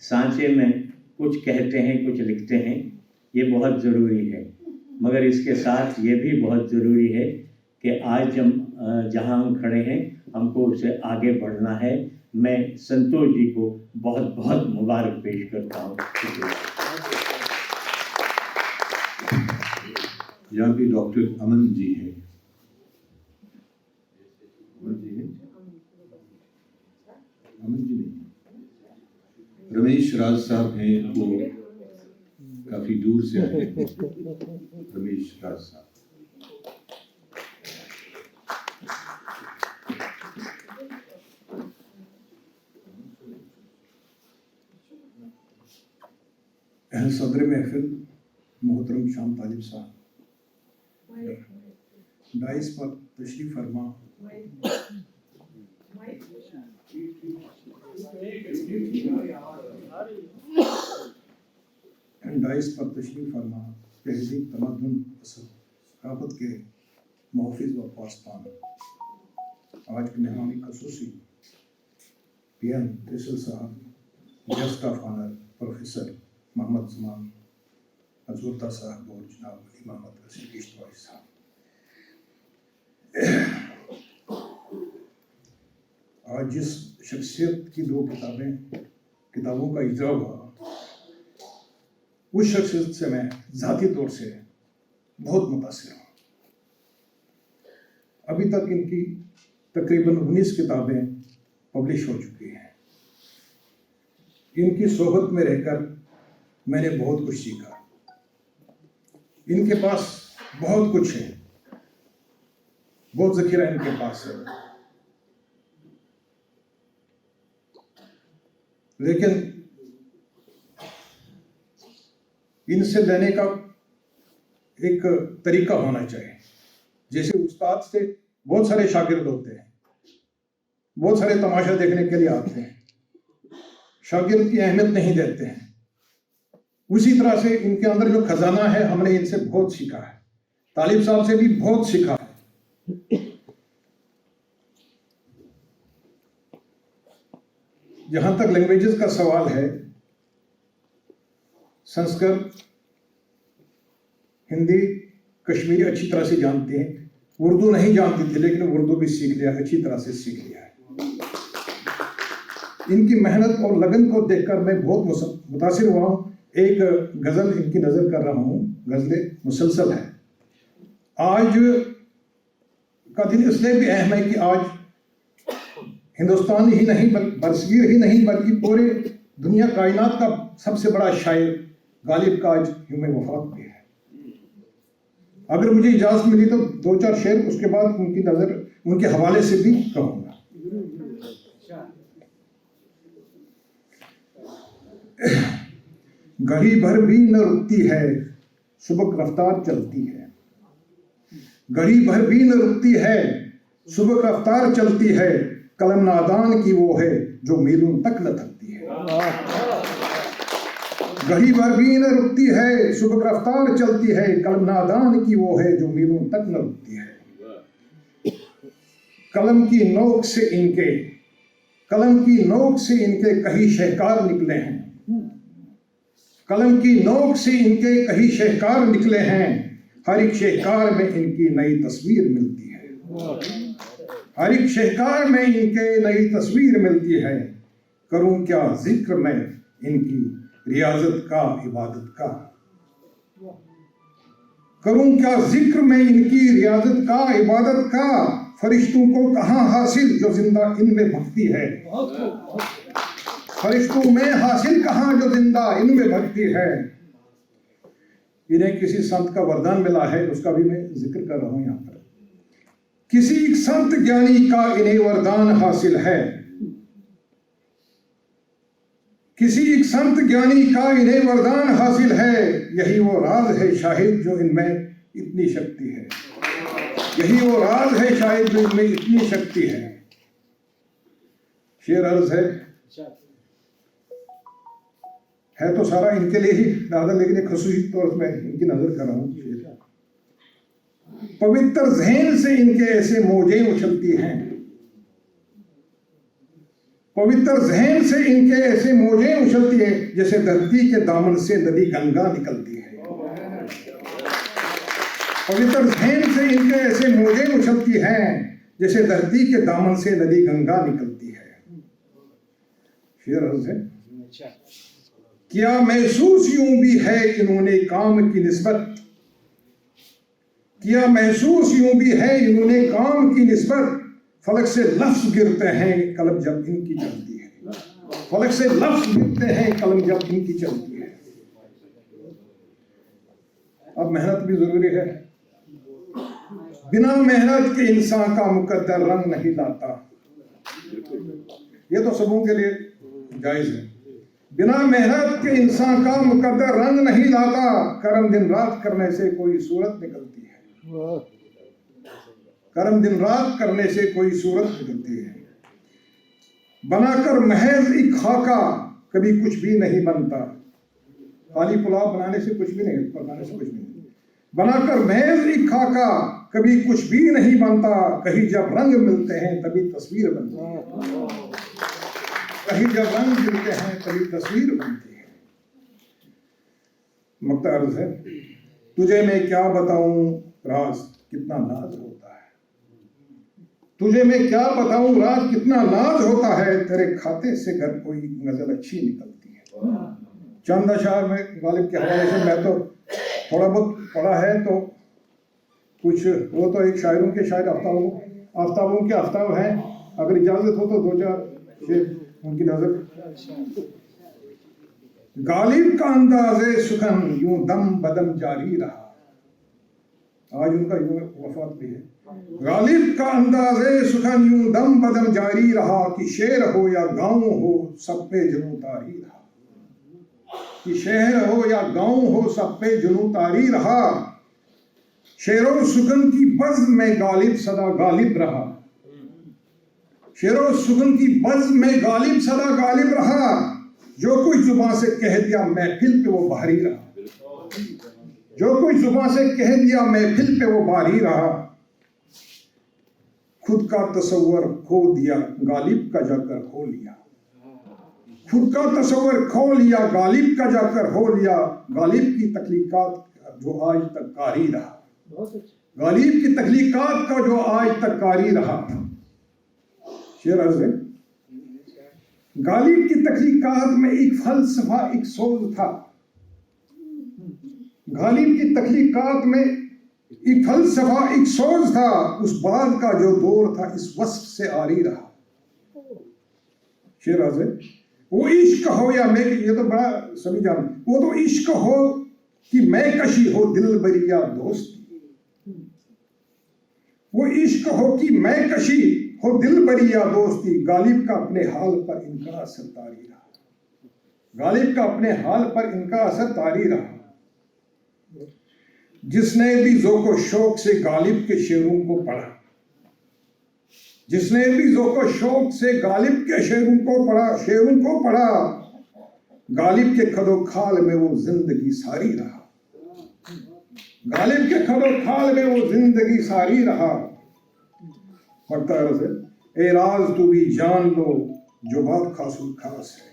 सांचे में कुछ कहते हैं, कुछ लिखते हैं, ये बहुत ज़रूरी है। मगर इसके साथ ये भी बहुत ज़रूरी है कि आज हम जहाँ हम खड़े हैं हमको उससे आगे बढ़ना है। मैं संतोष जी को बहुत बहुत मुबारक पेश करता हूँ। यहाँ पे डॉक्टर अमन जी हैं, अमन जी नहीं, रमेश राज साहब हैं, वो काफी दूर से आए हैं। रमेश राज साहब, सदर महफिल मोहतरम शाम तालिब साहब, डाइस पर तशरीफ फरमा, डाइस पर तशरीफ फरमा, तहजीब तमद्दुन सकाफत के मुहफ़िज़ व पासबान, आज के मेहमानी खसूसी PM Faisal sahab, guest of honour professor Muhammad Zaman हजूरता साहब और जनाब अली मोहम्मद रशीद किश्तवाई साहब, आज जिस शख्सियत की 2 किताबों का इजरा हुआ, उस शख्सियत से मैं ज़ाती तौर से बहुत मुतासिर हूँ। अभी तक इनकी तकरीबन 19 किताबें पब्लिश हो चुकी हैं। इनकी सोहबत में रहकर मैंने बहुत कुछ सीखा। इनके पास बहुत कुछ है, बहुत ज़ख़ीरा इनके पास है, लेकिन इनसे लेने का एक तरीका होना चाहिए। जैसे उस्ताद से बहुत सारे शागिर्द होते हैं, बहुत सारे तमाशा देखने के लिए आते हैं, शागिर्द की अहमियत नहीं देते हैं। उसी तरह से इनके अंदर जो खजाना है, हमने इनसे बहुत सीखा है, तालिब साहब से भी बहुत सीखा है। जहां तक लैंग्वेजेस का सवाल है, संस्कृत, हिंदी, कश्मीरी अच्छी तरह से जानते हैं, उर्दू नहीं जानती थी लेकिन उर्दू भी सीख लिया, अच्छी तरह से सीख लिया है। इनकी मेहनत और लगन को देखकर मैं बहुत मुतासिर हुआ हूँ। एक गज़ल इनकी नज़र कर रहा हूँ, गज़ल मुसलसल है। आज का दिन इसलिए भी अहम है कि आज हिंदुस्तान ही नहीं बरसगीर ही नहीं बल्कि पूरे दुनिया कायनात का सबसे बड़ा शायर गालिब का आज यौम वफात भी है। अगर मुझे इजाज़त मिली तो 2-4 शेर उसके बाद उनकी नज़र उनके हवाले से भी कहूँगा। घड़ी भर भी न रुकती है, सुबह रफ्तार चलती है। घड़ी भर भी न रुकती है, सुबह रफ्तार चलती है। कलम नादान की वो है जो मीलों तक न थकती है। घड़ी भर भी न रुकती है, सुबह रफ्तार चलती है। कलम नादान की वो है जो मीलों तक न रुकती है। कलम की नोक से इनके कई शहकार निकले हैं। कलम की नोक से इनके कई शहकार निकले हैं। हर एक शहकार में इनकी नई तस्वीर मिलती है। हर एक शहकार में इनके नई तस्वीर मिलती है। करूं क्या जिक्र मैं इनकी रियाजत का, इबादत का। करूं क्या जिक्र मैं इनकी रियाजत का, इबादत का। फरिश्तों को कहाँ हासिल जो जिंदा इनमें भक्ति है। फरिश्तों में हासिल कहाँ जो जिंदा इनमें भक्ति है। इन्हें किसी संत का वरदान मिला है, उसका भी मैं जिक्र कर रहा हूं यहाँ पर। किसी एक संत ज्ञानी का इन्हें वरदान हासिल है। किसी एक संत ज्ञानी का इन्हें वरदान हासिल है। यही वो राज है शाहिद जो इनमें इतनी शक्ति है। यही वो राज है शायद जो इनमें इतनी शक्ति है। शेर अर्ज है तो सारा इनके लिए ही दादा, लेकिन एक खसूसी तौर में इनकी नजर कर रहा हूँ। पवित्र ज़हन से इनके ऐसे मौजें उछलती हैं। पवित्र ज़हन से इनके ऐसे मौजें उछलती है जैसे धरती के दामन से नदी गंगा निकलती है। पवित्र ज़हन से इनके ऐसे मौजें उछलती हैं जैसे धरती के दामन से नदी गंगा निकलती है। शेर अर्ज़ है, क्या महसूस यूं भी है इन्होंने काम की निस्बत। किया महसूस यूं भी है इन्होंने काम की निस्बत, फलक से लफ्ज गिरते हैं कलम जब इनकी चलती है, फलक से लफ्ज गिरते हैं कलम जब इनकी चलती है। अब मेहनत भी जरूरी है, बिना मेहनत के इंसान का मुकद्दर रंग नहीं लाता। ये तो सबों के लिए जायज है। बिना मेहनत के इंसान का मुकद्दर रंग नहीं लाता, कर्म दिन रात करने से कोई सूरत निकलती है, कर्म दिन रात करने से कोई सूरत निकलती है। बनाकर महज एक खाका कभी कुछ भी नहीं बनता, खाली पुलाव बनाने से कुछ भी नहीं, पकाने से कुछ भी नहीं। बनाकर महज एक खाका कभी कुछ भी नहीं बनता, कहीं जब रंग मिलते हैं तभी तस्वीर बनती है, कहीं जब रंग मिलते हैं तभी तस्वीर बनती है। मक्ता अर्ज है, तुझे मैं क्या बताऊं राज कितना नाज होता है, तुझे मैं क्या बताऊं राज कितना नाज होता है, तेरे खाते से घर कोई गजल अच्छी निकलती है। चंद अशार में गालिब के हवाले से मैं तो थोड़ा बहुत पढ़ा है, तो कुछ वो तो एक शायरों के शायर आफ्ताबों के आफ्ताब हैं, अगर इजाजत हो तो दो चार शेर उनकी नजर। गालिब का अंदाज़े सुखन यूं दम बदम जारी रहा, आज उनका यूं वफात भी है। गालिब का अंदाज़े सुखन यूं दम बदम जारी रहा, कि शेर हो या गाँव हो सब पे जुनून तारी रहा, कि शहर हो या गाँव हो सब पे जुनून तारी रहा। शेरों सुगन की बज़्म में गालिब सदा गालिब रहा, शेरों सुगन की बज़्म में गालिब सदा गालिब रहा। जो कोई जुबान से कह दिया महफिल पे वो बाहरी रहा, जो कोई जुबान से कह दिया महफिल पे वो बाहरी रहा। खुद का तसव्वुर खो दिया गालिब का जाकर खो लिया, खुद का तसव्वुर खो लिया गालिब का जाकर हो लिया। गालिब की तख्लीकात जो आज तक कारी रहा, गालिब की तख्लीकात का जो आज तक कारी रहा। शेर अर्ज़ है, गालिब की तख्लीकात में एक फलसफा एक सोच था, गालिब की तख्लीकात में एक फलसफा एक सोच था, उस बात का जो दौर था इस वस्फ से आरी रहा। शेर अर्ज़ है, वो इश्क हो या मैं, ये तो बड़ा सभी जान, वो तो इश्क हो कि मैं कशी हो दिल बरिया दोस्ती, वो इश्क हो कि मैं कशी हो दिल बरिया दोस्ती। गालिब का अपने हाल पर इनका असर तारी रहा, गालिब का अपने हाल पर इनका असर तारी रहा। जिसने भी ज़ौक़ शौक से गालिब के शेरों को पढ़ा, जिसने भी ज़ौक़ शौक से गालिब के शेरों को पढ़ा, गालिब के खदो खाल में वो जिंदगी सारी रहा, गालिब के खदो खाल में वो जिंदगी सारी रहा। ए राज तू भी जान लो जो बात खासुल खास है,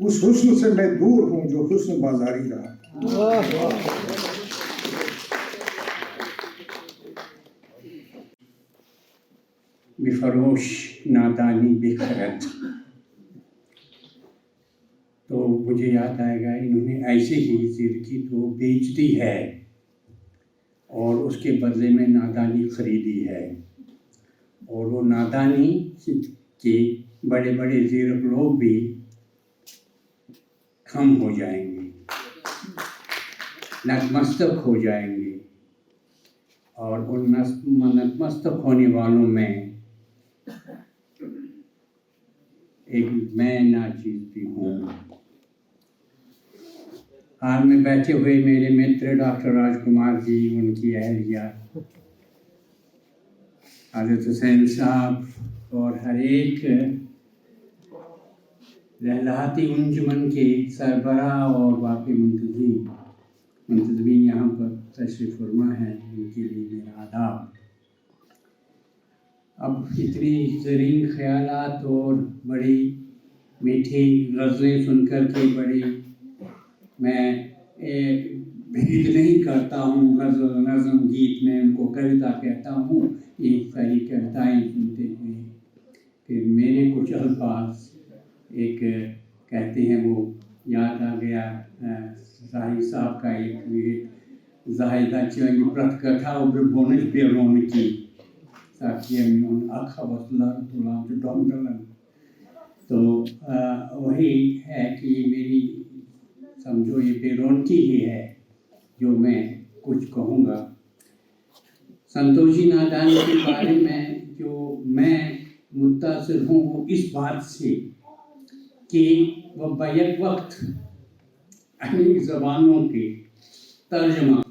उस हुस्न से मैं दूर हूं जो हुस्न बाजारी रहा। बेफरोश नादानी बेखरत, तो मुझे याद आएगा इन्होंने ऐसे ही ज़िर की तो बेच दी है और उसके बदले में नादानी खरीदी है, और वो नादानी के बड़े बड़े ज़ीरक लोग भी खम हो जाएंगे, नतमस्तक हो जाएंगे, और उन नतमस्तक होने वालों में एक मैं नाचीज़ भी हूँ। हाल में बैठे हुए मेरे मित्र डॉक्टर राजकुमार जी, उनकी अहलिया हज़रत हुसैन साहब और हर एक लहलाती अंजुमन के सरबराह और बाकी मुंतज़मीन यहाँ पर तशरीफ़ फरमा हैं, उनके लिए मेरा आदाब। अब इतनी ज़रीन ख़यालात और बड़ी मीठी गज़लें सुनकर के बड़ी मैं भेद नहीं करता हूँ, गज़ल नज़म गीत में उनको कविता कहता हूँ। एक सारी कविताएँ सुनते हुए फिर मेरे कुछ अल्फाज एक कहते हैं वो याद आ गया, साहिब साहब का एक Zahida Çiğ'in pratkata obrboniş bir ronki sakiyen on akha baslar tulam jo domdalan तो वही है कि मेरी समझो ये बेरौनकी ही है जो मैं कुछ कहूँगा। संतोषी नादानी के बारे में जो मैं मुतासिर हूँ वो इस बात से कि वह बैक वक्त अनेक ज़बानों के तर्जमा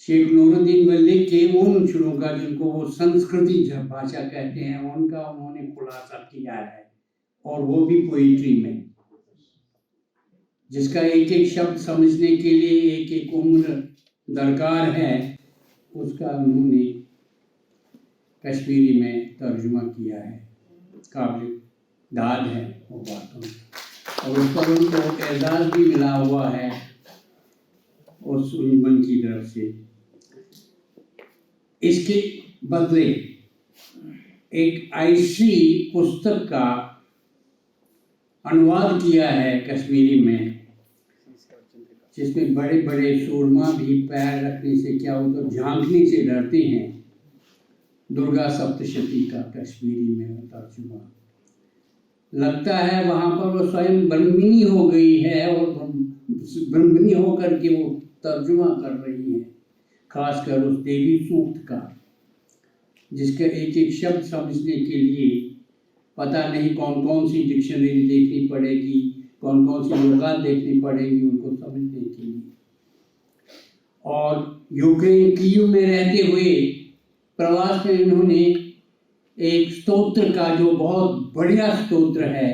शेख नूरुद्दीन वली के उन शुरू का जिनको वो संस्कृति भाषा कहते हैं उनका उन्होंने खुलासा किया है और वो भी पोइट्री में, जिसका एक एक शब्द समझने के लिए एक एक उम्र दरकार है, उसका उन्होंने कश्मीरी में तर्जुमा किया है। काबिल दाद है वो बातों और उस पर उनको एजाज़ भी मिला हुआ है उस उन्मन की तरफ से। इसके बदले एक ऐसी पुस्तक का अनुवाद किया है कश्मीरी में जिसमें बड़े बड़े सूरमा भी पैर रखने से क्या हो तो झांकने से डरते हैं। दुर्गा सप्तशती का कश्मीरी में तर्जुमा लगता है वहाँ पर वो स्वयं ब्रह्मिनी हो गई है और ब्रह्मिनी होकर के वो तर्जुमा कर रही है, खासकर उस देवी सूक्त का जिसका एक एक शब्द समझने के लिए पता नहीं कौन कौन सी डिक्शनरी देखनी पड़ेगी, कौन कौन सी लुगात देखनी पड़ेगी उनको समझने के लिए। और यूक्रेन कीव में रहते हुए प्रवास में इन्होंने एक स्तोत्र का जो बहुत बढ़िया स्तोत्र है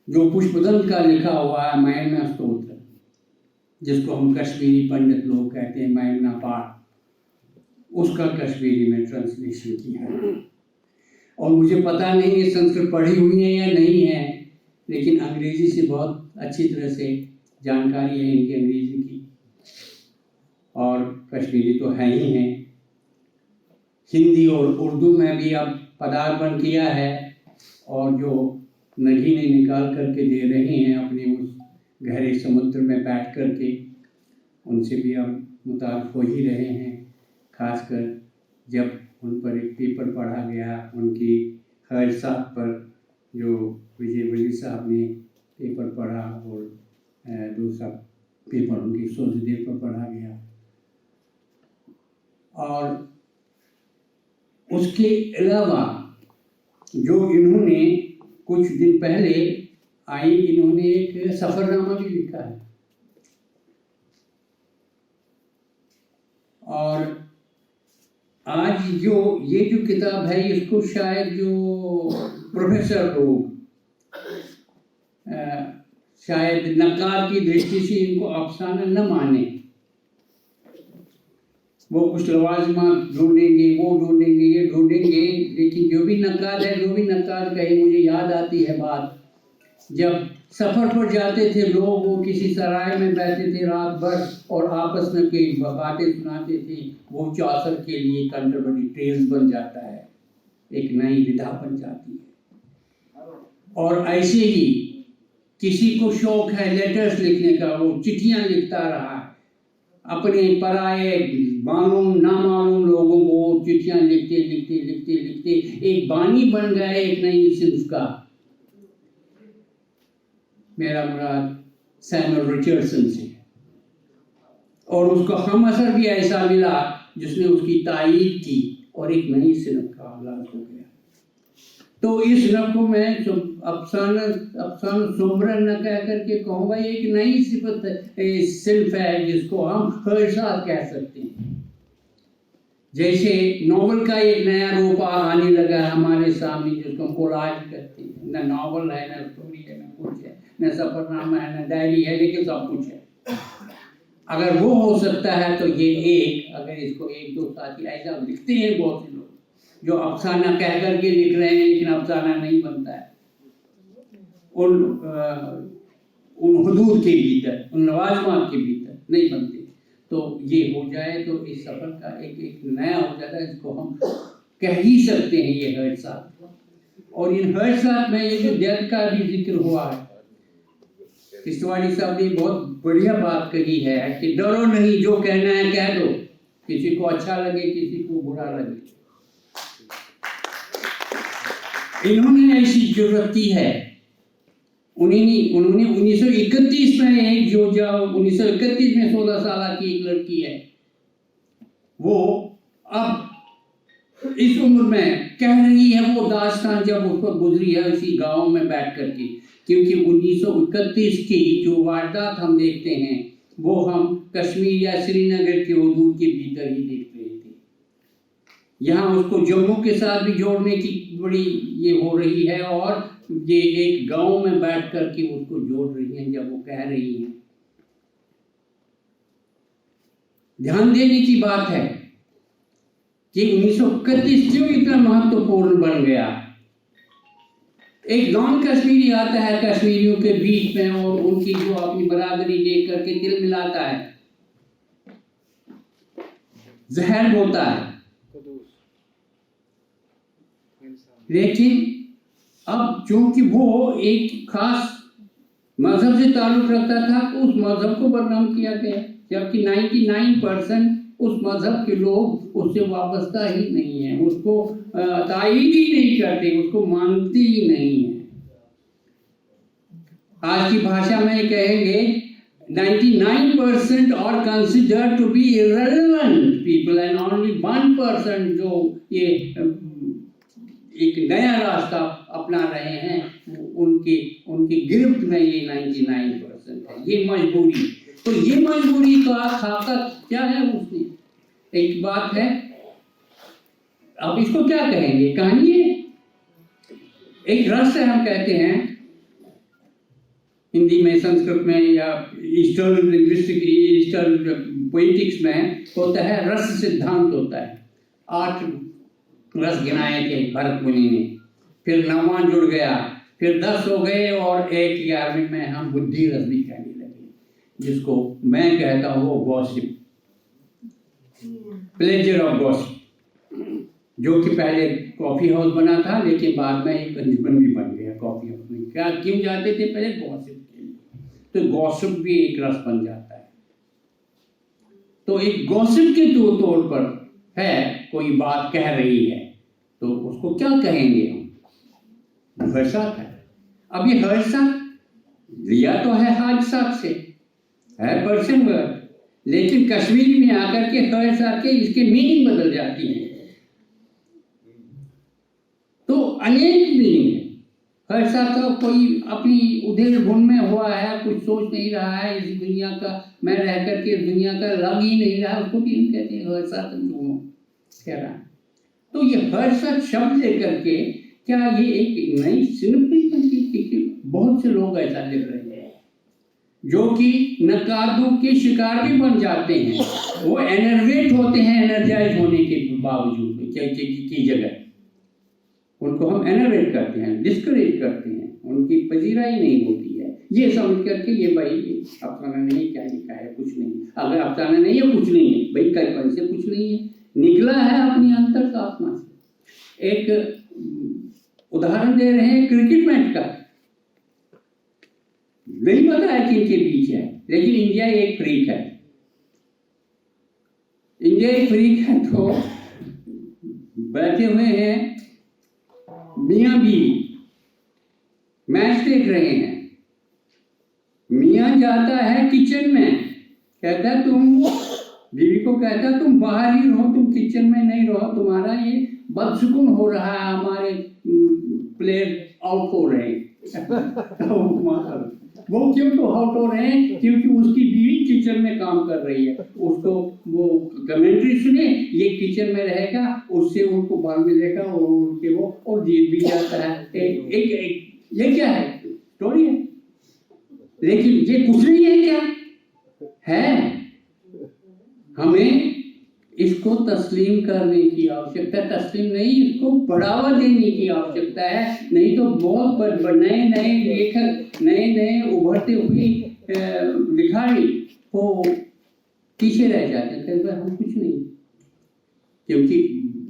जो पुष्पदंत का लिखा हुआ है मैमना स्तोत्र, जिसको हम कश्मीरी पंडित लोग कहते हैं मैमना पाठ, उसका कश्मीरी में ट्रांसलेशन किया है। और मुझे पता नहीं ये संस्कृत पढ़ी हुई है या नहीं है, लेकिन अंग्रेजी से बहुत अच्छी तरह से जानकारी है इनकी अंग्रेजी की, और कश्मीरी तो है ही हैं। हिंदी और उर्दू में भी अब पदार्पण किया है और जो नगीने निकाल करके दे रहे हैं अपने उस गहरे समुद्र में बैठ करके, उनसे भी अब मुताबिक हो ही रहे हैं। खासकर जब उन पर एक पेपर पढ़ा गया उनकी खैर साहब पर, जो विजय वली साहब ने पेपर पढ़ा और दूसरा पेपर उनकी सोजदेव पर पढ़ा गया। और उसके अलावा जो इन्होंने कुछ दिन पहले आई, इन्होंने एक सफ़रनामा भी लिखा है। और आज जो ये जो किताब है इसको शायद जो प्रोफेसर लोग शायद नकार की दृष्टि से इनको अफसाना न माने, वो कुछ लवाजमात ढूंढेंगे, वो ढूंढेंगे, ये ढूंढेंगे, लेकिन जो भी नकार है, जो भी नकार कहे, मुझे याद आती है बात जब सफ़र पर जाते थे लोग, वो किसी सराय में बैठे थे रात भर और आपस में कोई बातें सुनाते थे, वो चौसर के लिए कंट्रोवर्सी ट्रेल्स बन जाता है, एक नई विधा बन जाती है। और ऐसे ही किसी को शौक है लेटर्स लिखने का, वो चिट्ठियाँ लिखता रहा है अपने पराए मालूम नामालूम लोगों को, चिट्ठियाँ लिखते लिखते लिखते लिखते एक बानी बन गया एक नई सिंफ का। मेरा मुराद सैमुअल रिचर्डसन से, और उसको हम असर भी ऐसा मिला जिसने उसकी तायीद की और एक नई सिनफ का आगाज हो गया। तो इस सिनफ को मैं अफसाना सुमरन न कह करके कहूँगा, एक नई सिफत सिल्फ है जिसको हम खर्सात कह सकते हैं। जैसे नॉवल का एक नया रूप आने लगा है हमारे सामने जिसको हम कोलाज कहते हैं, न नॉवल है, न स्टोरी है, न कुछ है, न सफरनामा है, न डायरी है, लेकिन सब कुछ है। अगर वो हो सकता है तो ये एक, अगर इसको एक दो साथी ऐसा लिखते हैं, बहुत से लोग जो अफसाना कह करके लिख रहे हैं लेकिन अफसाना नहीं बनता है, उन हुदूद के भीतर, उन लवाजमात के भीतर नहीं बनते, तो ये हो जाए तो इस सफ़र का एक नया हो जाता है, इसको हम कह ही सकते हैं ये हादसात। और इन हादसात में ये जो डेथ का भी जिक्र हुआ है किश्तवाड़ी साहब ने बहुत बढ़िया बात कही है कि डरो नहीं, जो कहना है कह दो, किसी को अच्छा लगे किसी को बुरा लगे। इन्होंने ऐसी जरूरत की है। उन्होंने 1931 में एक जो 1931 में 16 साल की एक लड़की है, वो अब इस उम्र में कह रही है वो दास्तान जब उस पर गुजरी है इसी गांव में बैठ करके, क्योंकि 1931 की जो वारदात हम देखते हैं वो हम कश्मीर या श्रीनगर के हदूद के भीतर ही देख रहे थे। यहाँ उसको जम्मू के साथ भी जोड़ने की बड़ी ये हो रही है, और ये एक गांव में बैठ करके उसको जोड़ रही हैं जब वो कह रही हैं। ध्यान देने की बात है कि 1931 क्यों इतना महत्वपूर्ण बन गया। एक नॉन कश्मीरी आता है कश्मीरियों के बीच में और उनकी जो अपनी बरादरी लेकर के दिल मिलाता है, जहर होता है। लेकिन अब चूंकि वो एक खास मजहब से ताल्लुक रखता था तो उस मजहब को बदनाम किया गया, जबकि 99% उस मजहब के लोग उससे वाबस्ता ही नहीं है, उसको तायीद ही नहीं करते, उसको मानते ही नहीं है। आज की भाषा में कहेंगे 99% are considered to be irrelevant people and only 1% जो ये एक नया रास्ता अपना रहे हैं उनकी गिरफ्त में ये 99% है। ये मजबूरी, तो ये मजबूरी का खाका क्या है उसने, एक बात है। अब इसको क्या कहेंगे, कहानी है, एक रस है हम कहते हैं हिंदी में, संस्कृत में या ईस्टर्न लिंग्विस्टिक ईस्टर्न पोइटिक्स में होता है रस सिद्धांत होता है। 8 रस गिनाए थे भरत मुनि ने, फिर 9वां जुड़ गया, फिर 10 हो गए और एक 11वें में हम बुद्धि रस भी कहने लगे, जिसको मैं कहता हूँ गॉसिप, प्लेजर ऑफ गॉसिप, जो कि पहले कॉफी हाउस बना था लेकिन बाद में एक अंजुमन भी बन गया कॉफी हाउस में। क्या क्यों जाते थे पहले? गॉसिप के लिए। तो गॉसिप भी एक रस बन जाता है। तो एक गॉसिप के तौर पर है, कोई बात कह रही है तो उसको क्या कहेंगे हम? हर्षात है। अब ये हर्षात लिया तो है हादसात से, है पर्शियन वर्ड, लेकिन कश्मीरी में आकर के हर्षात के इसके मीनिंग बदल जाती है। तो अनेक मीनिंग है। हर्षात का कोई अपनी उधेड़ बुन में हुआ है, कुछ सोच नहीं रहा है इस दुनिया का, मैं रह करके दुनिया का लग ही नहीं रहा, उसको भी हम कहते हैं हर्षात कह रहा है। तो ये हर्षात शब्द लेकर के क्या ये एक नई सिर्फ नहीं बनती कि बहुत से लोग ऐसा लिख रहे हैं जो कि नकारों के शिकार भी बन जाते हैं। वो एनर्वेट होते हैं एनर्जाइज होने के बावजूद की जगह उनको हम एनर्वेट करते हैं, डिस्करेज करते हैं, उनकी पजीराई नहीं होती है। ये समझ करके ये भाई अफसाना नहीं, क्या लिखा है कुछ नहीं, अगर अफसाना नहीं है कुछ नहीं है भाई, कहीं से कुछ नहीं है, निकला है अपनी अंतर साधना से। एक उदाहरण दे रहे हैं क्रिकेट मैच का, नहीं पता है किन के बीच है, लेकिन इंडिया एक फ्रीक है। इंडिया एक फ्रीक है तो बैठे हुए हैं मियाँ बीवी, मैच देख रहे हैं। मियाँ जाता है किचन में, कहता है तुम, बीवी को कहता है तुम बाहर ही रहो, तुम किचन में नहीं रहो, तुम्हारा ये बदसुकून हो रहा है, हमारे प्लेयर आउट हो रहे हैं। वो क्यों तो आउट हो रहे हैं? क्योंकि उसकी बीवी किचन में काम कर रही है, उसको वो कमेंट्री सुने, ये किचन में रहेगा, उससे उनको बाल मिलेगा और उनके वो और जीत भी जाता है। ये क्या है? स्टोरी है, लेकिन ये कुछ नहीं है। क्या है? हमें इसको तस्लीम करने की आवश्यकता, तस्लीम नहीं, इसको बढ़ावा देने की आवश्यकता है। नहीं तो बहुत नए नए लेखक, नए नए उभरते हुए लिखाड़ी वो पीछे रह जाते हैं, कई बार हम कुछ नहीं, क्योंकि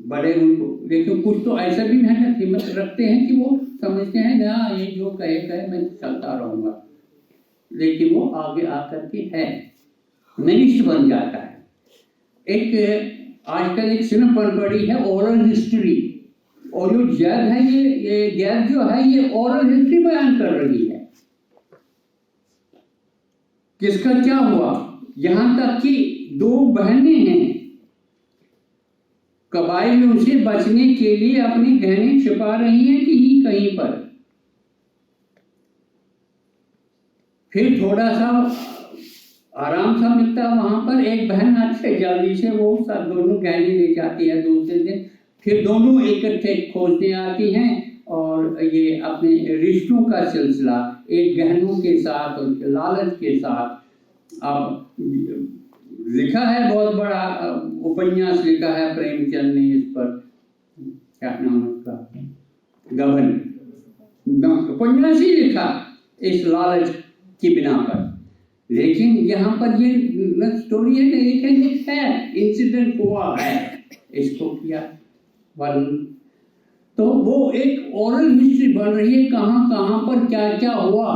बड़े उनको, लेकिन कुछ तो ऐसा भी मेहनत हिम्मत रखते हैं कि वो समझते हैं ना ये जो कहे मैं चलता रहूँगा। लेकिन वो आगे आकर के है मिनिस्ट बन जाता है। एक आजकल एक फिल्म पड़ी है ओरल हिस्ट्री, और जो जैद है ये जैद जो है ये ओरल हिस्ट्री बयान कर रही है, किसका क्या हुआ। यहाँ तक कि 2 बहनें हैं, कबाइल में उसे बचने के लिए अपने गहने छिपा रही हैं कहीं पर। फिर थोड़ा सा आराम सा मिलता है वहां पर, एक बहन आती है जल्दी से, वो सब दोनों गहने ले जाती है दूसरे दिन। फिर दोनों इकट्ठे खोजने आती हैं और ये अपने रिश्तों का सिलसिला एक गहनों के साथ और लालच के साथ। अब लिखा है, बहुत बड़ा उपन्यास लिखा है प्रेमचंद ने इस पर, क्या नाम उसका, गबन उपन्यास ही लिखा इस लालच की बिना पर। लेकिन यहाँ पर ये स्टोरी है ना, एक है इंसिडेंट हुआ है, इसको किया वर्णन, तो वो एक ओरल हिस्ट्री बन रही है, कहाँ कहाँ पर क्या क्या हुआ।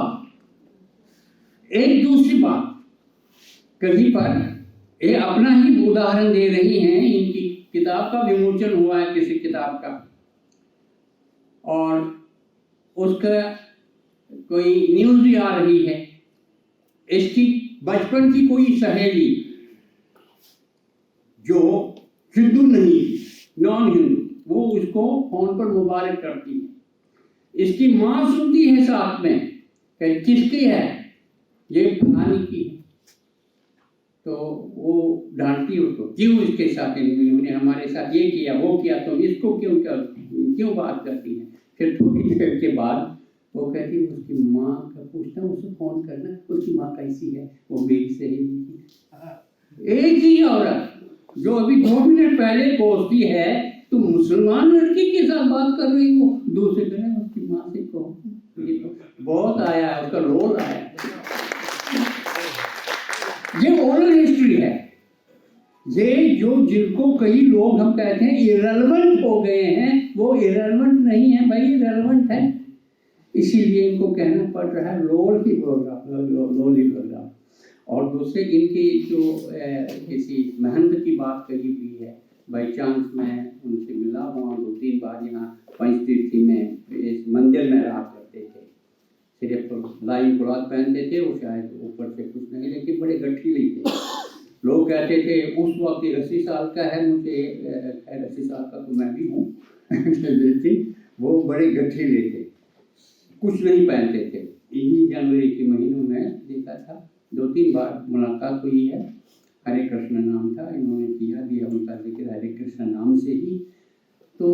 एक दूसरी बात, कहीं पर ये अपना ही उदाहरण दे रही हैं, इनकी किताब का विमोचन हुआ है किसी किताब का, और उसका कोई न्यूज भी आ रही है। इसकी बचपन की कोई सहेली जो हिंदू नहीं, नॉन हिंदू, वो उसको फोन पर मुबारक करती है। इसकी माँ सुनती है साथ में कि किसकी है, ये फलानी की है। तो वो डांटती उसको, क्यों इसके साथ इन्होंने हमारे साथ ये किया वो किया, तुम इसको क्यों बात करती है। फिर थोड़ी देर के बाद वो कहती है उसकी माँ का पूछना, उसे फोन करना, उसकी माँ कैसी है, वो मेरी सहेली थी। एक ही औरत जो अभी 2 मिनट पहले पहुंचती है, तुम मुसलमान लड़की के साथ बात कर रही हो, दूसरे दिन उसकी माँ से कहो। ये तो बहुत आया है, उसका रोल आया है। ये ओरल हिस्ट्री है, ये जो जिनको कई लोग हम कहते हैं इररिलेवेंट हो गए हैं, वो इररिलेवेंट नहीं है भाई, रिलेवेंट है। इसीलिए इनको कहना पड़ रहा है लोली प्रोग्राम। और दूसरे इनकी जो किसी महंत की बात कही हुई है, बाई चांस मैं उनसे मिला हुआ 2-3 बार, यहाँ पंचतीर्थी में इस मंदिर में रहा करते थे, सिर्फ लाइन कुरात पहनते थे, वो शायद ऊपर से कुछ नहीं, लेकिन बड़े गठीले थे। लोग कहते थे उस वक्त 80 साल का है, मुझे 80 साल का तो मैं भी हूँ लेकिन वो बड़े गठीले थे, कुछ नहीं पहनते थे। इन्हीं जनवरी के महीनों में देखा था, 2-3 बार मुलाकात हुई है। हरे कृष्ण नाम था, इन्होंने दिया उनका जिक्र हरे कृष्ण नाम से ही। तो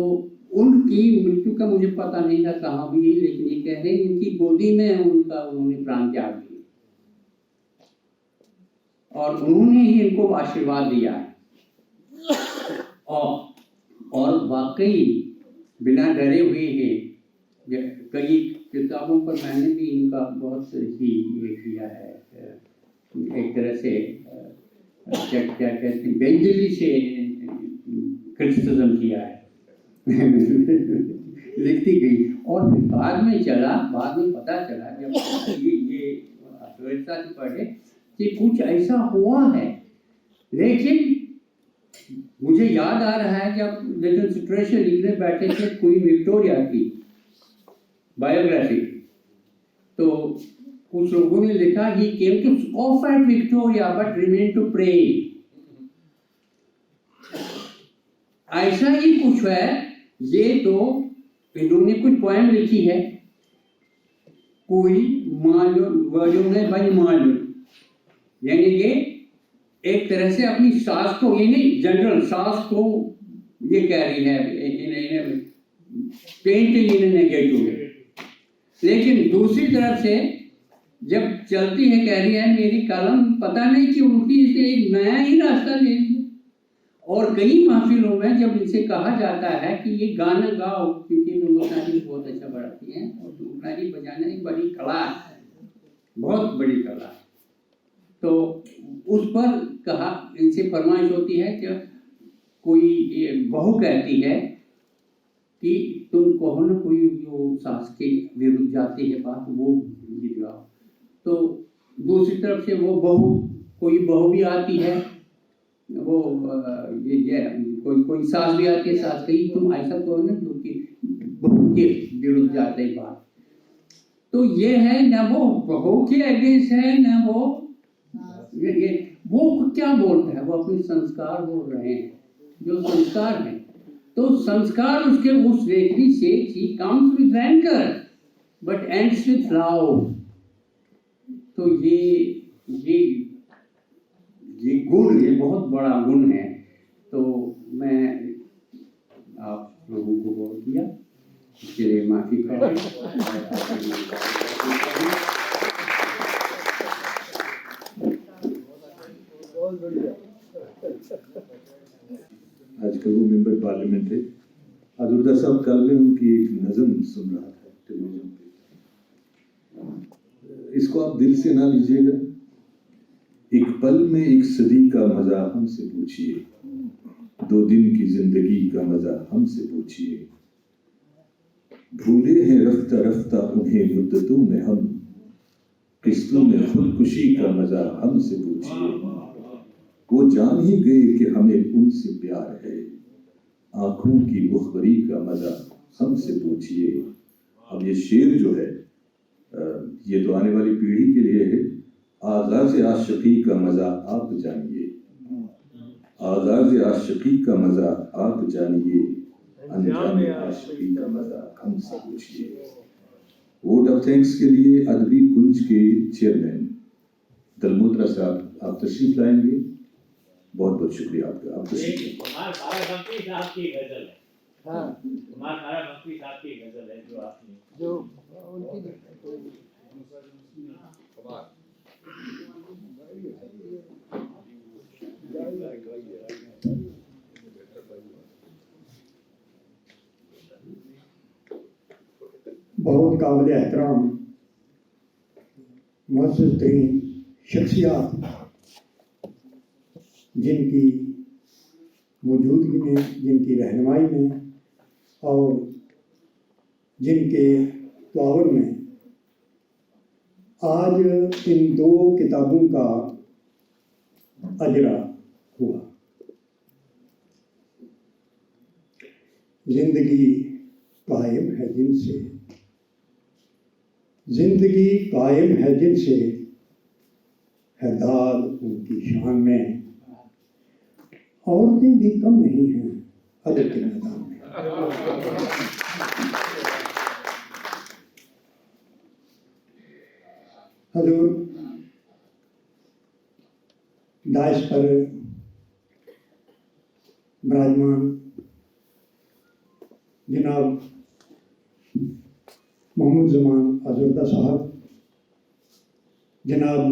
उनकी मृत्यु का मुझे पता नहीं था कहाँ हुई, लेकिन ये कह रहे हैं इनकी गोदी में उन्होंने प्राण त्याग दिए, और उन्होंने ही इनको आशीर्वाद दिया है। और वाकई बिना डरे हुए हैं। कई किताबों पर मैंने भी इनका बहुत ही ये किया है, एक तरह से क्या कहते हैं, बेंजली से क्रिटिसिज्म किया है लिखती गई। और फिर बाद में पता चला जब ये पढ़े कि कुछ ऐसा हुआ है। लेकिन मुझे याद आ रहा है जब लिटिल सिट्रेशन लिखने बैठे थे क्वीन विक्टोरिया की बायोग्राफी, तो कुछ लोगों ने लिखा he came to scoff at Victoria but remained to pray. ऐसा ही कुछ है। ये तो इन्होंने कुछ पोएम लिखी है, कोई मालूम है भाई मालूम, यानी कि एक तरह से अपनी सास को, ये नहीं जनरल सास को ये कह रही है, पेंट इन्होंने गेट हो गए। लेकिन दूसरी तरफ से जब चलती है कह रही है मेरी कलम पता नहीं कि उनकी इसे एक नया ही रास्ता ले लिया। और कई महफिलों में जब इनसे कहा जाता है कि ये गाना गाओ, क्योंकि मुमतानी बहुत अच्छा बढ़ाती हैं और मुमतानी बजाना एक बड़ी कला है, बहुत बड़ी कला है। तो उस पर कहा, इनसे फरमाइश होती है कि कोई बहू कहती है कि तुम कहो ना कोई जो सास के विरुद्ध जाती है बात, वो भिजवाओ। तो दूसरी तरफ से वो बहू, कोई बहू भी आती है, वो ये कोई सास भी आती है, सास कही तुम ऐसा कहो ना जो कि बहू के विरुद्ध जाते ही बात। तो ये है ना वो बहू के अगेंस्ट है ना वो क्या बोलता है, वो अपने संस्कार बोल रहे हैं, जो संस्कार हैं। तो संस्कार उसके उस रेखनी से ही comes with rancor but ends with love। तो ये गुण, ये बहुत बड़ा गुण है। तो मैं आप लोगों को बोल दिया, इसके लिए माफी आजकल वो मेंबर पार्लियामेंट थे, अजूर्दा साहब कल में उनकी एक नज़म सुन रहा था टेलीविजन पे। इसको आप दिल से ना लीजिएगा। एक पल में एक सदी का मजा हमसे पूछिए, 2 दिन की जिंदगी का मजा हमसे पूछिए। भूले हैं रफ्ता रफ्ता उन्हें मुद्दतों में हम, किस्तों में खुदकुशी का मजा हमसे पूछिए। वो जान ही गए कि हमें उनसे प्यार है, आंखों की मुखबरी का मजा हमसे पूछिए। अब ये शेर जो है ये तो आने वाली पीढ़ी के लिए है। आगाज़ आशिकी का मजा आप जानिए, आगाज़ आशिकी का मजा आप जानिए, अनजाने आशिकी का मजा हमसे पूछिए। वोट ऑफ थैंक्स के लिए अदबी कुंज के चेयरमैन दलमोत्रा साहब आप तशरीफ लाएंगे। बहुत बहुत शुक्रिया आपका। आप कुमार ताराबंकी साहब की गजल है। हाँ, कुमार ताराबंकी साहब की गजल है जो आपने जो उनकी बहुत काबिल एहतराम मुअज़्ज़ज़ तरीन शख्सियात जिनकी मौजूदगी में, जिनकी रहनुमाई में और जिनके ताउन में आज इन 2 किताबों का अजरा हुआ। जिंदगी कायम है जिनसे, जिंदगी कायम है जिनसे, है दाद उनकी शान में। औरतें भी कम नहीं हैं अदब के मैदान में। हजूर दाइश पर विराजमान जनाब मोहम्मद जमान अजूर्दा साहब, जनाब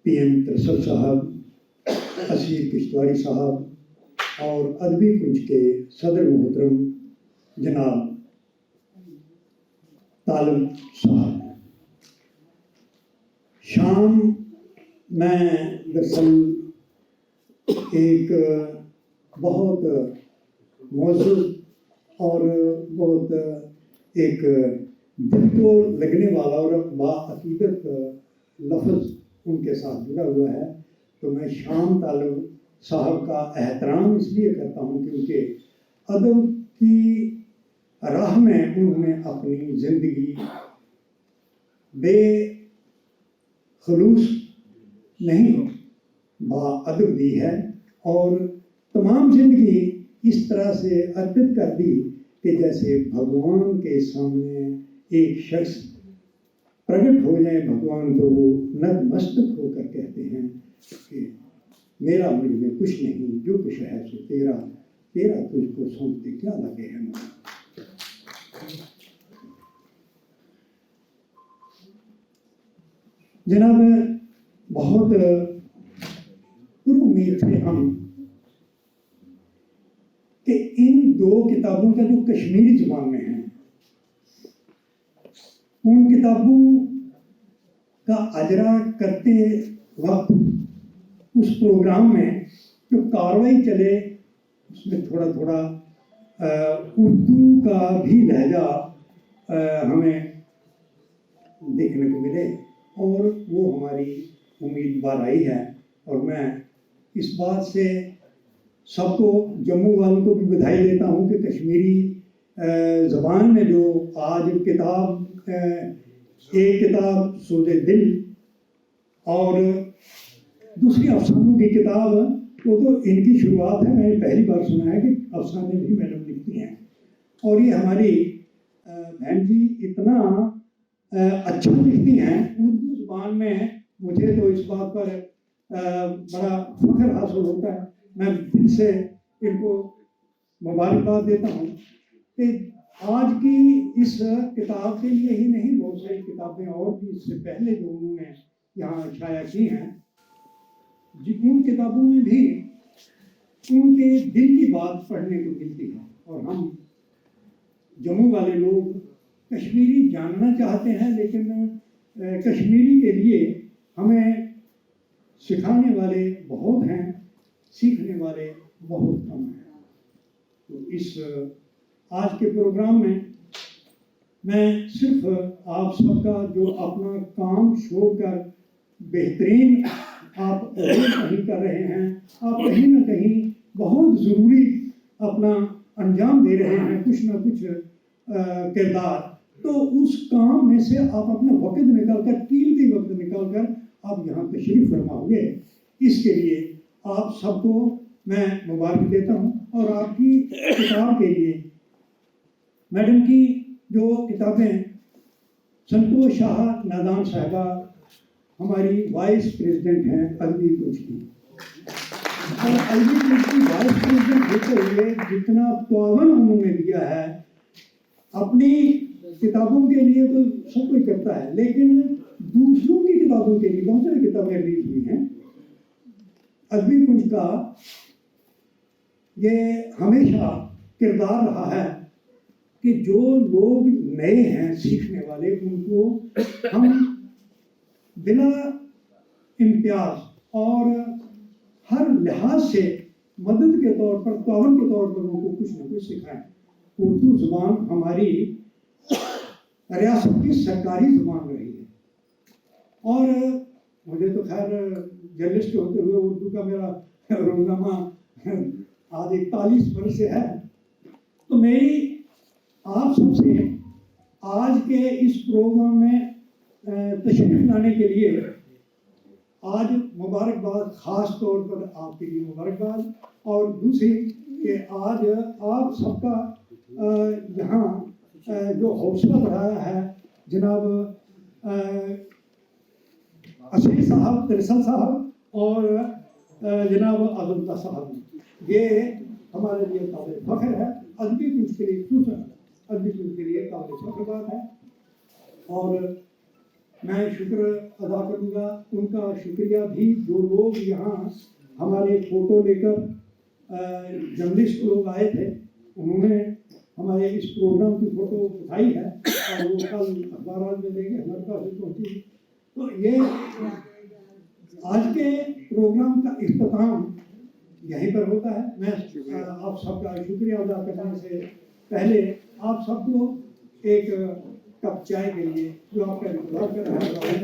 PM तरसल साहब, असीर किश्तवारी साहब और अदबी कुंज के सदर मोहतरम जनाब तालिब साहब। शाम मैं दरअसल एक बहुत मौजूद और बहुत एक दिल को लगने वाला और बाअकीदत लफ्ज़ उनके साथ जुड़ा हुआ है। तो मैं शाम तालिब साहब का एहतराम इसलिए करता हूँ क्योंकि अदब की राह में उन्होंने अपनी ज़िंदगी बेखलूस नहीं बाअदब दी है और तमाम ज़िंदगी इस तरह से अर्पित कर दी कि जैसे भगवान के सामने एक शख्स प्रकट हो जाए भगवान तो वो नतमस्तक होकर कहते हैं कि मेरा मुझ में कुछ नहीं, जो कुछ है सो तेरा, तेरा तुझको सौंपते क्या लगे है मुझे। जनाब बहुत पुरुमीद थे हम कि इन 2 किताबों का जो कश्मीरी जुबान में है उन किताबों का अजरा करते वक्त उस प्रोग्राम में जो कार्रवाई चले उसमें थोड़ा थोड़ा उर्दू का भी लहजा हमें देखने को मिले और वो हमारी उम्मीदवार आई है। और मैं इस बात से सबको, जम्मू वालों को भी बधाई देता हूँ कि कश्मीरी ज़बान में जो आज किताब, एक किताब सूरज दिल और दूसरी अफसानों की किताब, वो तो इनकी शुरुआत है। मैंने पहली बार सुना है कि अफसाने भी मैडम लिखती हैं। और ये हमारी बहन जी इतना अच्छा लिखती हैं उर्दू ज़बान में। मुझे तो इस बात पर बड़ा फख्र हासिल होता है। मैं दिल से इनको मुबारकबाद देता हूँ कि आज की इस किताब के लिए ही नहीं, बहुत सारी किताबें और भी इससे पहले जो उन्होंने यहाँ शाया की हैं, उन किताबों में भी उनके दिल की बात पढ़ने को मिलती है। और हम जम्मू वाले लोग कश्मीरी जानना चाहते हैं, लेकिन कश्मीरी के लिए हमें सिखाने वाले बहुत हैं, सीखने वाले बहुत कम हैं। तो इस आज के प्रोग्राम में मैं सिर्फ आप सबका जो अपना काम छोड़कर बेहतरीन आप कहीं कर रहे हैं, आप कहीं ना कहीं बहुत ज़रूरी अपना अंजाम दे रहे हैं, कुछ ना कुछ किरदार, तो उस काम में से आप अपना वक्त निकालकर, कीमती वक्त निकालकर आप यहाँ तशरीफ़ फरमाओगे। इसके लिए आप सबको मैं मुबारक देता हूँ। और आपकी किताब के लिए मैडम की जो किताबें, संतोष शाह नादान साहिबा हमारी वाइस प्रेसिडेंट हैं अदबी कुंज की, और अदबी कुंज की वाइस प्रेसिडेंट होते हुए जितना तावन उन्होंने दिया है अपनी किताबों के लिए, तो सब कोई करता है, लेकिन दूसरों की किताबों के लिए बहुत सारी किताबें रिलीज हुई हैं। अदबी कुंज का ये हमेशा किरदार रहा है कि जो लोग नए हैं, सीखने वाले, उनको हम बिना इम्तियाज और हर लिहाज से मदद के तौर पर, तावन के तौर पर उनको कुछ न कुछ सिखाएं। उर्दू ज़ुबान हमारी रियासत की सरकारी ज़ुबान रही है, और मुझे तो खैर जर्नलिस्ट होते हुए उर्दू का मेरा रोज़नामा आज 41 वर्ष से है। तो मेरी आप सबसे आज के इस प्रोग्राम में तशरीफ लाने के लिए आज मुबारकबाद, ख़ास तौर पर आपके लिए मुबारकबाद। और दूसरी कि आज आप सबका यहाँ जो हौसला बढ़ाया है जनाब असीर साहब, तिरसल साहब और जनाब अब्दुल्ला साहब, ये हमारे लिए काबिल फख्र है। अदबी कुंज के लिए, अदबी कुंज के लिए काबिल फख्र बात है। और मैं शुक्र अदा करूँगा, उनका शुक्रिया भी, जो लोग यहाँ हमारे फ़ोटो लेकर जर्नलिस्ट लोग आए थे, उन्होंने हमारे इस प्रोग्राम की फ़ोटो उठाई है और वो कल अखबार में देंगे, हमारे पास भी पहुँची। तो ये आज के प्रोग्राम का इख्तिताम यहीं पर होता है। मैं आप सबका शुक्रिया अदा करने से पहले आप सबको एक कप चाय के लिए जो आपका इंतजार कर रहा है